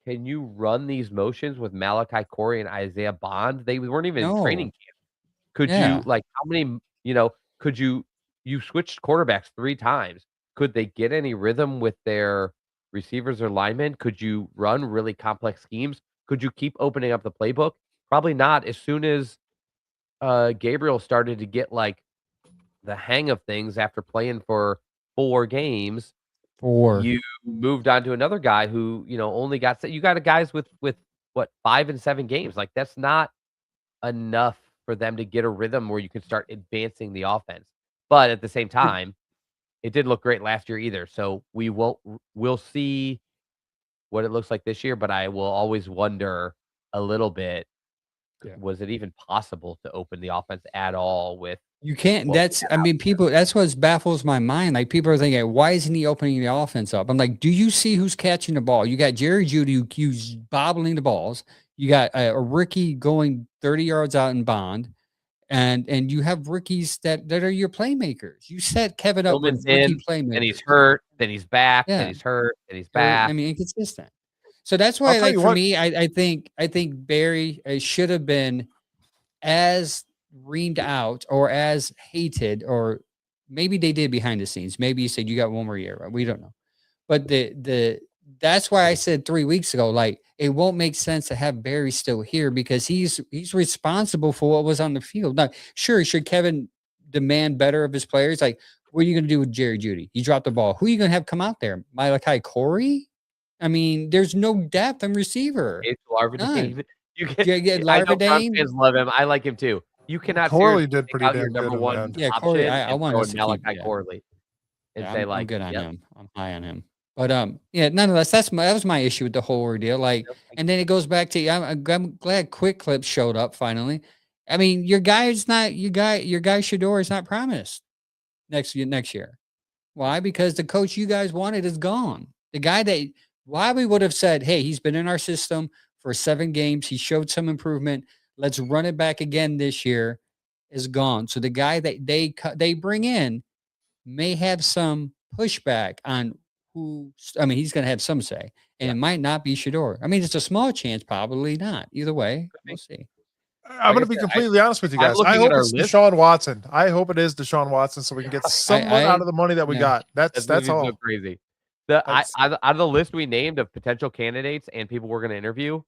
can you run these motions with Malachi Corey and Isaiah Bond? They weren't even in training No. camp. Could Yeah. you like how many, could you switched quarterbacks 3 times. Could they get any rhythm with their receivers or linemen? Could you run really complex schemes? Could you keep opening up the playbook? Probably not. As soon as Gabriel started to get like the hang of things after playing for 4 games, 4. you moved on to another guy who, only got you got a guys with what 5 and 7 games. Like that's not enough for them to get a rhythm where you can start advancing the offense. But at the same time, it didn't look great last year either. So we'll see what it looks like this year, but I will always wonder a little bit, was it even possible to open the offense at all with You can't. That's, I mean, people, that's what baffles my mind. Like people are thinking, why isn't he opening the offense up? I'm like, do you see who's catching the ball? You got Jerry Jeudy who's bobbling the balls. You got a rookie going 30 yards out in Bond. And you have rookies that are your playmakers. You set Kevin up with rookie playmakers. And he's hurt, then he's back, then he's hurt, then he's back. I mean, inconsistent. So that's why, like, for me, I think Barry should have been as reamed out or as hated, or maybe they did behind the scenes. Maybe you said you got one more year, right? We don't know. But that's why I said 3 weeks ago, like, it won't make sense to have Barry still here because he's responsible for what was on the field. Now, sure, should Kevin demand better of his players? Like, what are you going to do with Jerry Jeudy? He dropped the ball. Who are you going to have come out there? Malachi Corey? I mean, there's no depth in receiver. It's Larvin. You get Larvin. Fans love him. I like him too. You cannot Corley did pretty out damn your good. number one. Yeah, Corey. I want to Malachi Corley and say like, I'm good on him. I'm high on him. But yeah, nonetheless, that was my issue with the whole ordeal. Like, and then it goes back to I'm glad Quick Clip showed up finally. I mean, your guy Shador is not promised next year. Why? Because the coach you guys wanted is gone. The guy that we would have said, hey, he's been in our system for 7 games. He showed some improvement. Let's run it back again this year, is gone. So the guy that they bring in may have some pushback on who. I mean, he's going to have some say, and it might not be Shador. I mean, it's a small chance, probably not. Either way, we'll see. I'm going to be completely honest with you guys. I hope it's Deshaun Watson. I hope it is Deshaun Watson, so we can get someone out of the money that we got. That's all. So crazy. Out of the list we named of potential candidates and people we're going to interview,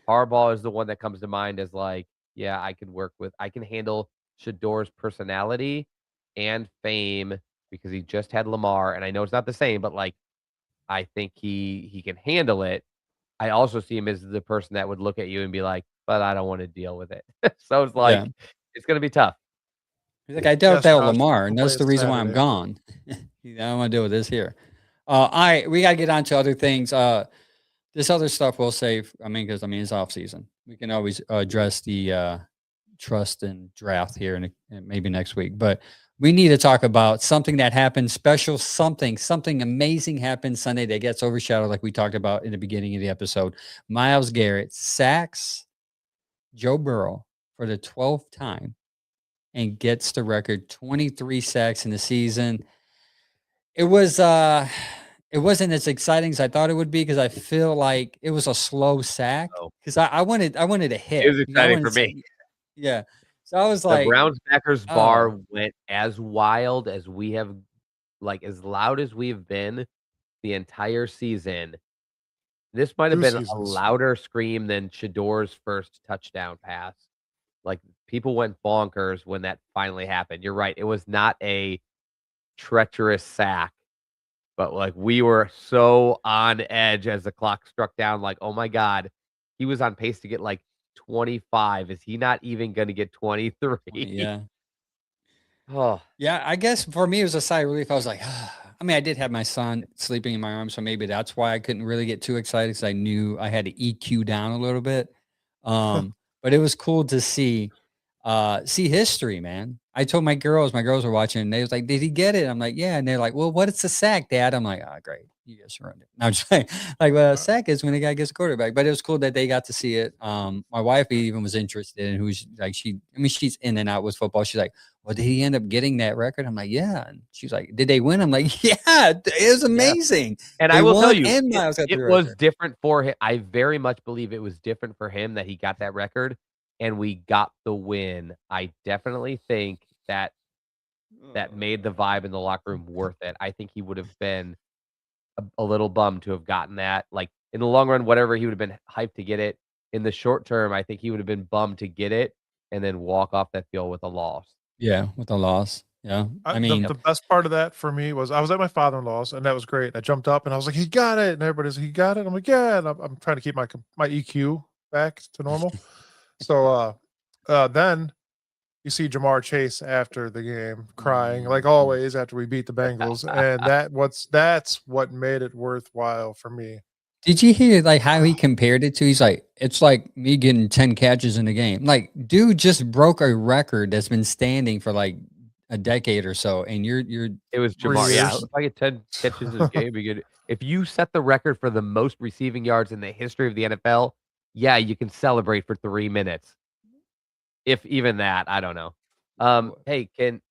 Harbaugh is the one that comes to mind as like, yeah, I can handle Shador's personality and fame because he just had Lamar, and I know it's not the same, but like, I think he can handle it. I also see him as the person that would look at you and be like, but I don't want to deal with it. So it's like, it's going to be tough. He's like, I dealt with that with Lamar, and that's the reason why I'm gone. I don't want to deal with this here. All right, we got to get on to other things. This other stuff we'll save. I mean, because it's off season. We can always address the trust and draft here and maybe next week. But we need to talk about something that happened special, something amazing happened Sunday that gets overshadowed, like we talked about in the beginning of the episode. Myles Garret sacks Joe Burrow for the 12th time and gets the record 23 sacks in the season. It wasn't as exciting as I thought it would be because I feel like it was a slow sack because I wanted a hit. It was exciting for me. Yeah. So I was The like, Browns Packers bar oh, went as wild as we have, like, as loud as we've been the entire season. This might have 2 been a seasons. louder scream than Shador's first touchdown pass. Like, people went bonkers when that finally happened. You're right, it was not a treacherous sack, but, like, we were so on edge as the clock struck down, like, "Oh my god, he was on pace to get, like, 25. Is he not even gonna get 23?" yeah. Oh, Yeah, I guess for me, it was a sigh of relief. I was like, I mean, I did have my son sleeping in my arms, so maybe that's why I couldn't really get too excited because I knew I had to EQ down a little bit. But it was cool to see history, man. I told my girls were watching, and they was like, "Did he get it?" I'm like, "Yeah," and they're like, "Well, what is the sack, Dad?" I'm like, "Ah, great, you just ruined it." No, I'm just like, well, a Uh, sack is when the guy gets a quarterback, but it was cool that they got to see it. My wife even was interested in who's like I mean, she's in and out with football. She's like, well, did he end up getting that record? I'm like, yeah. And she's like, did they win? I'm like, yeah, it was yeah. amazing. And I They will tell won you, and it Miles got it the was record. different for him. I very much believe it was different for him that he got that record, and we got the win. I definitely think that made the vibe in the locker room worth it. I think he would have been a little bummed to have gotten that. Like, in the long run, whatever, he would have been hyped to get it. In the short term, I think he would have been bummed to get it and then walk off that field with a loss. Yeah, with a loss. Yeah. I the mean, Yep. the best part of that for me was I was at my father-in-law's, and that was great. I jumped up and I was like, "He got it!" And everybody's, "He got it!" I'm like, "Yeah!" And I'm trying to keep my EQ back to normal. So then you see Jamar Chase after the game crying, like always after we beat the Bengals, and that's what made it worthwhile for me. did you hear like how he compared it to? He's like, it's like me getting 10 catches in a game. Like, dude just broke a record that's been standing for like a decade or so, and you're It was 3 Jamar. Yeah, years. if I get 10 catches in a game, you get if you set the record for the most receiving yards in the history of the NFL, yeah, you can celebrate for 3 minutes. If even that, I don't know. Hey, can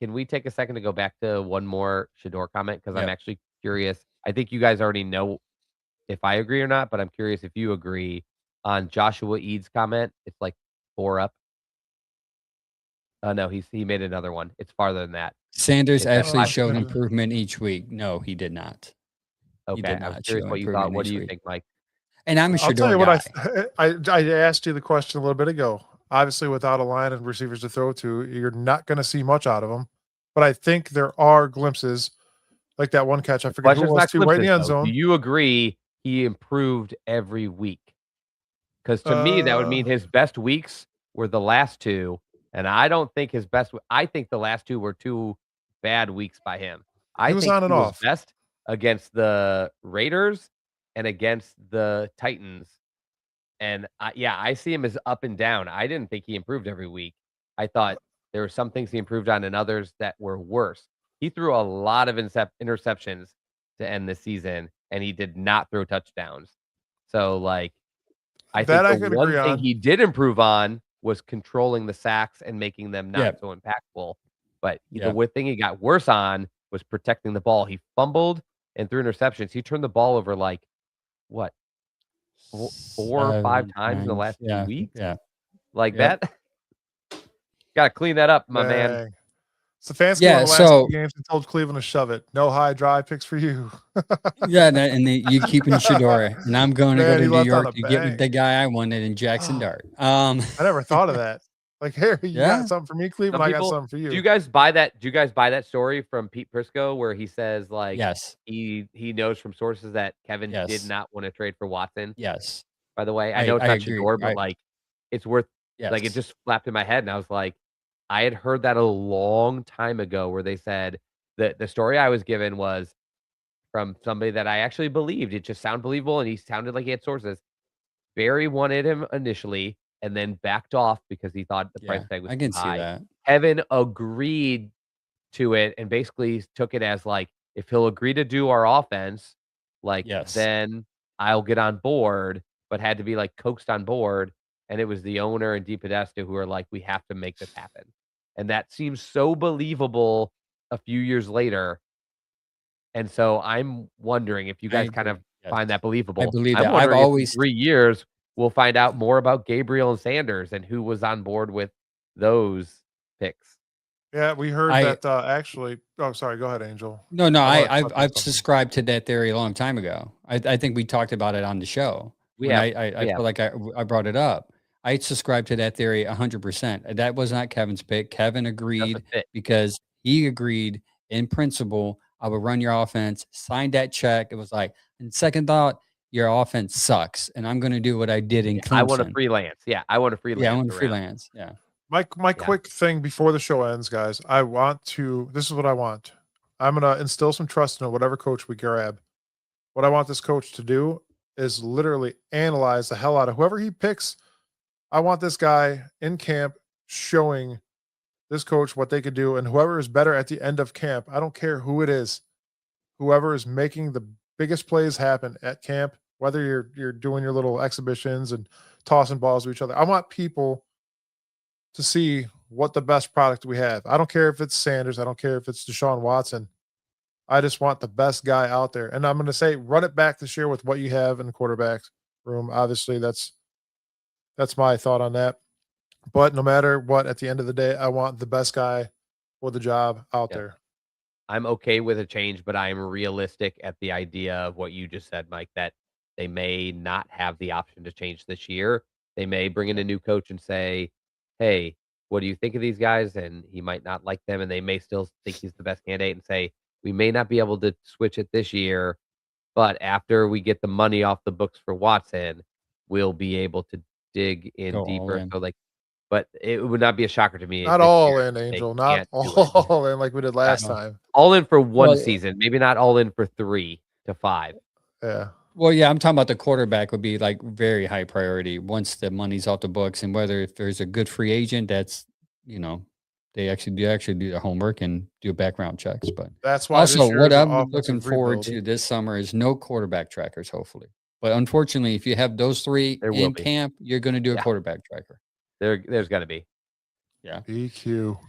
we take a second to go back to one more Shador comment? Because I'm Yep. actually curious. I think you guys already know if I agree or not, but I'm curious if you agree on Joshua Eads' comment. It's like 4 up. Oh, no, he made another one. It's farther than that. Sanders It's at actually 5. showed improvement each week. No, he did not. He Okay, did I was not curious show what you thought. improvement What do each you week. think, Mike? And I'm a I'll tell Shador you what guy. I asked you the question a little bit ago. Obviously, without a line and receivers to throw to, you're not going to see much out of them. But I think there are glimpses, like that one catch. I forget who it Question's was not too, right in glimpses, the end though. Do zone. you agree he improved every week? Because to me, that would Uh, mean his best weeks were the last 2, and I don't think his best I think the last 2 were 2 bad weeks by him. he I was think on he and was off. best against the Raiders and against the Titans, and I see him as up and down. I didn't think he improved every week. I thought there were some things he improved on and others that were worse. He threw a lot of interceptions to end the season, and he did not throw touchdowns. So, like, I That think the I could one agree thing on. he did improve on was controlling the sacks and making them not Yep. so impactful. But the Yep. one thing he got worse on was protecting the ball. He fumbled and threw interceptions. He turned the ball over like what, 4 or 5 7 times in the times. last 2 Yeah. weeks? Yeah. Like Yep. that? Gotta clean that up, my man. Dang. Stefanski won Yeah. the last 2 So games and told Cleveland to shove it. No high drive picks for you. yeah, and then you keeping Shadora, and I'm going to go Man, to he New left on York a to get with bang. the guy I wanted in Jackson Dart. I never thought of that. Like, here, you got Yeah. something for me, Some Cleveland. I got people something for do you you. guys buy that story from Pete Prisco where he says, like, Yes. he knows from sources that Kevin did Yes. not wanna trade for Watson? Yes. By the way, I know it's I not agree. Shador, but, like, it's worth like, it Yes. just flapped in my head, and I was like, I had heard that a long time ago where they said the story I was given was from somebody that I actually believed. It just sounded believable, and he sounded like he had sources. Barry wanted him initially and then backed off because he thought the price Yeah. tag was I too can see high. that. Kevin agreed to it and basically took it as, like, if he'll agree to do our offense, like, Yes. then I'll get on board, but had to be, like, coaxed on board, and it was the owner and DePodesta who are like, "We have to make this happen." And that seems so believable a few years later, and so I'm wondering if you I guys kind agree. of Yes. find that I believable. believe I'm that. I've wondering if in always 3 years, we'll find out more about Gabriel and Sanders and who was on board with those picks. Yeah, we heard that actually. Oh, sorry. Go ahead, Angel. No, I've subscribed to that theory a long time ago. I think we talked about it on the show. I feel like I brought it up. I subscribed to that theory 100%. That was not Kevin's pick. Kevin agreed because he agreed in principle. I would run your offense, signed that check. It was like, in second thought, your offense sucks, and I'm going to do what I did in Clemson. I want to freelance. Yeah, I want to freelance. Yeah, I want to freelance. Yeah. My quick thing before the show ends, guys. This is what I want. I'm going to instill some trust in whatever coach we grab. What I want this coach to do is literally analyze the hell out of whoever he picks. I want this guy in camp showing this coach what they could do, and whoever is better at the end of camp, I don't care who it is, whoever is making the biggest plays happen at camp, whether you're doing your little exhibitions and tossing balls to each other. I want people to see what the best product we have. I don't care if it's Sanders. I don't care if it's Deshaun Watson. I just want the best guy out there. And I'm going to say, run it back this year with what you have in the quarterback room. Obviously, that's my thought on that. But no matter what, at the end of the day, I want the best guy for the job out there. I'm okay with a change, but I am realistic at the idea of what you just said, Mike, that they may not have the option to change this year. They may bring in a new coach and say, hey, what do you think of these guys? And he might not like them, and they may still think he's the best candidate and say, we may not be able to switch it this year, but after we get the money off the books for Watson, we'll be able to dig in deeper. So but it would not be a shocker to me. Not all in, Angel. Not all in like we did last time. All in for one season, maybe not all in for 3 to 5. Yeah. Well, yeah, I'm talking about the quarterback would be like very high priority once the money's off the books, and whether if there's a good free agent that's, they actually do their homework and do background checks. But that's why also what I'm looking forward to this summer is no quarterback trackers, hopefully. But unfortunately, if you have those 3 in camp, you're going to do a quarterback tracker. There's got to be. Yeah. EQ.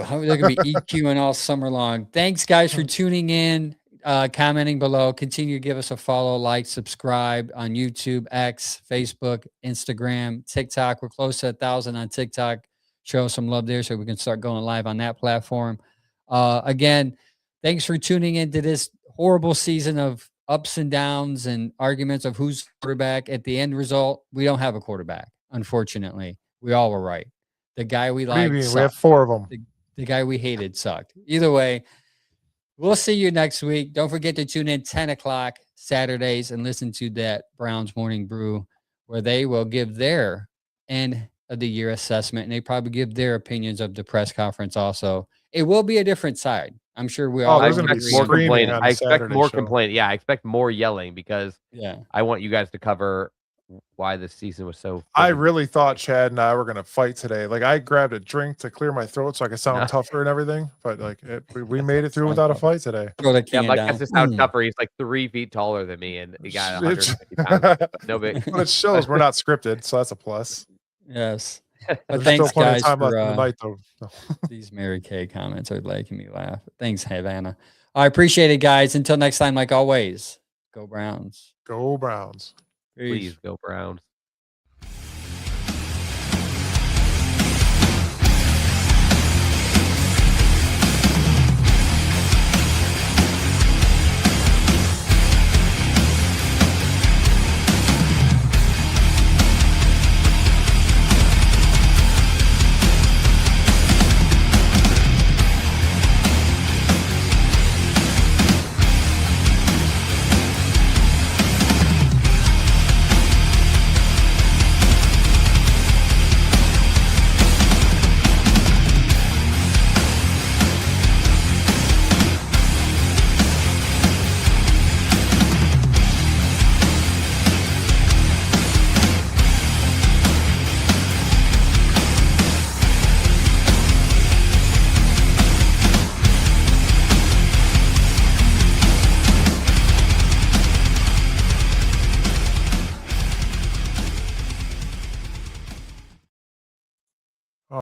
How they're going to be EQing all summer long. Thanks, guys, for tuning in, commenting below. Continue to give us a follow, like, subscribe on YouTube, X, Facebook, Instagram, TikTok. We're close to 1,000 on TikTok. Show some love there so we can start going live on that platform. Again, thanks for tuning into this horrible season of ups and downs and arguments of who's quarterback. At the end result, we don't have a quarterback. Unfortunately, we all were right. The guy we liked, we have 4 of them. The guy we hated sucked. Either way, we'll see you next week. Don't forget to tune in 10 o'clock Saturdays and listen to that Browns Morning Brew, where they will give their end of the year assessment, and they probably give their opinions of the press conference also. It will be a different side. I'm sure we all. I expect more complaining. I expect more complaining. Yeah, I expect more yelling because I want you guys to cover why this season was so. I really thought Chad and I were going to fight today. Like, I grabbed a drink to clear my throat so I could sound tougher and everything, but like we made it through without a fight today. Yeah, Mike has to sound tougher. He's like 3 feet taller than me, and he got 150 pounds. No big. But it shows we're not scripted, so that's a plus. Yes. But thanks, guys, for the night, though. These Mary Kay comments are making me laugh. Thanks, Havana. I appreciate it, guys. Until next time, like always, go Browns. Go Browns. Please go Browns.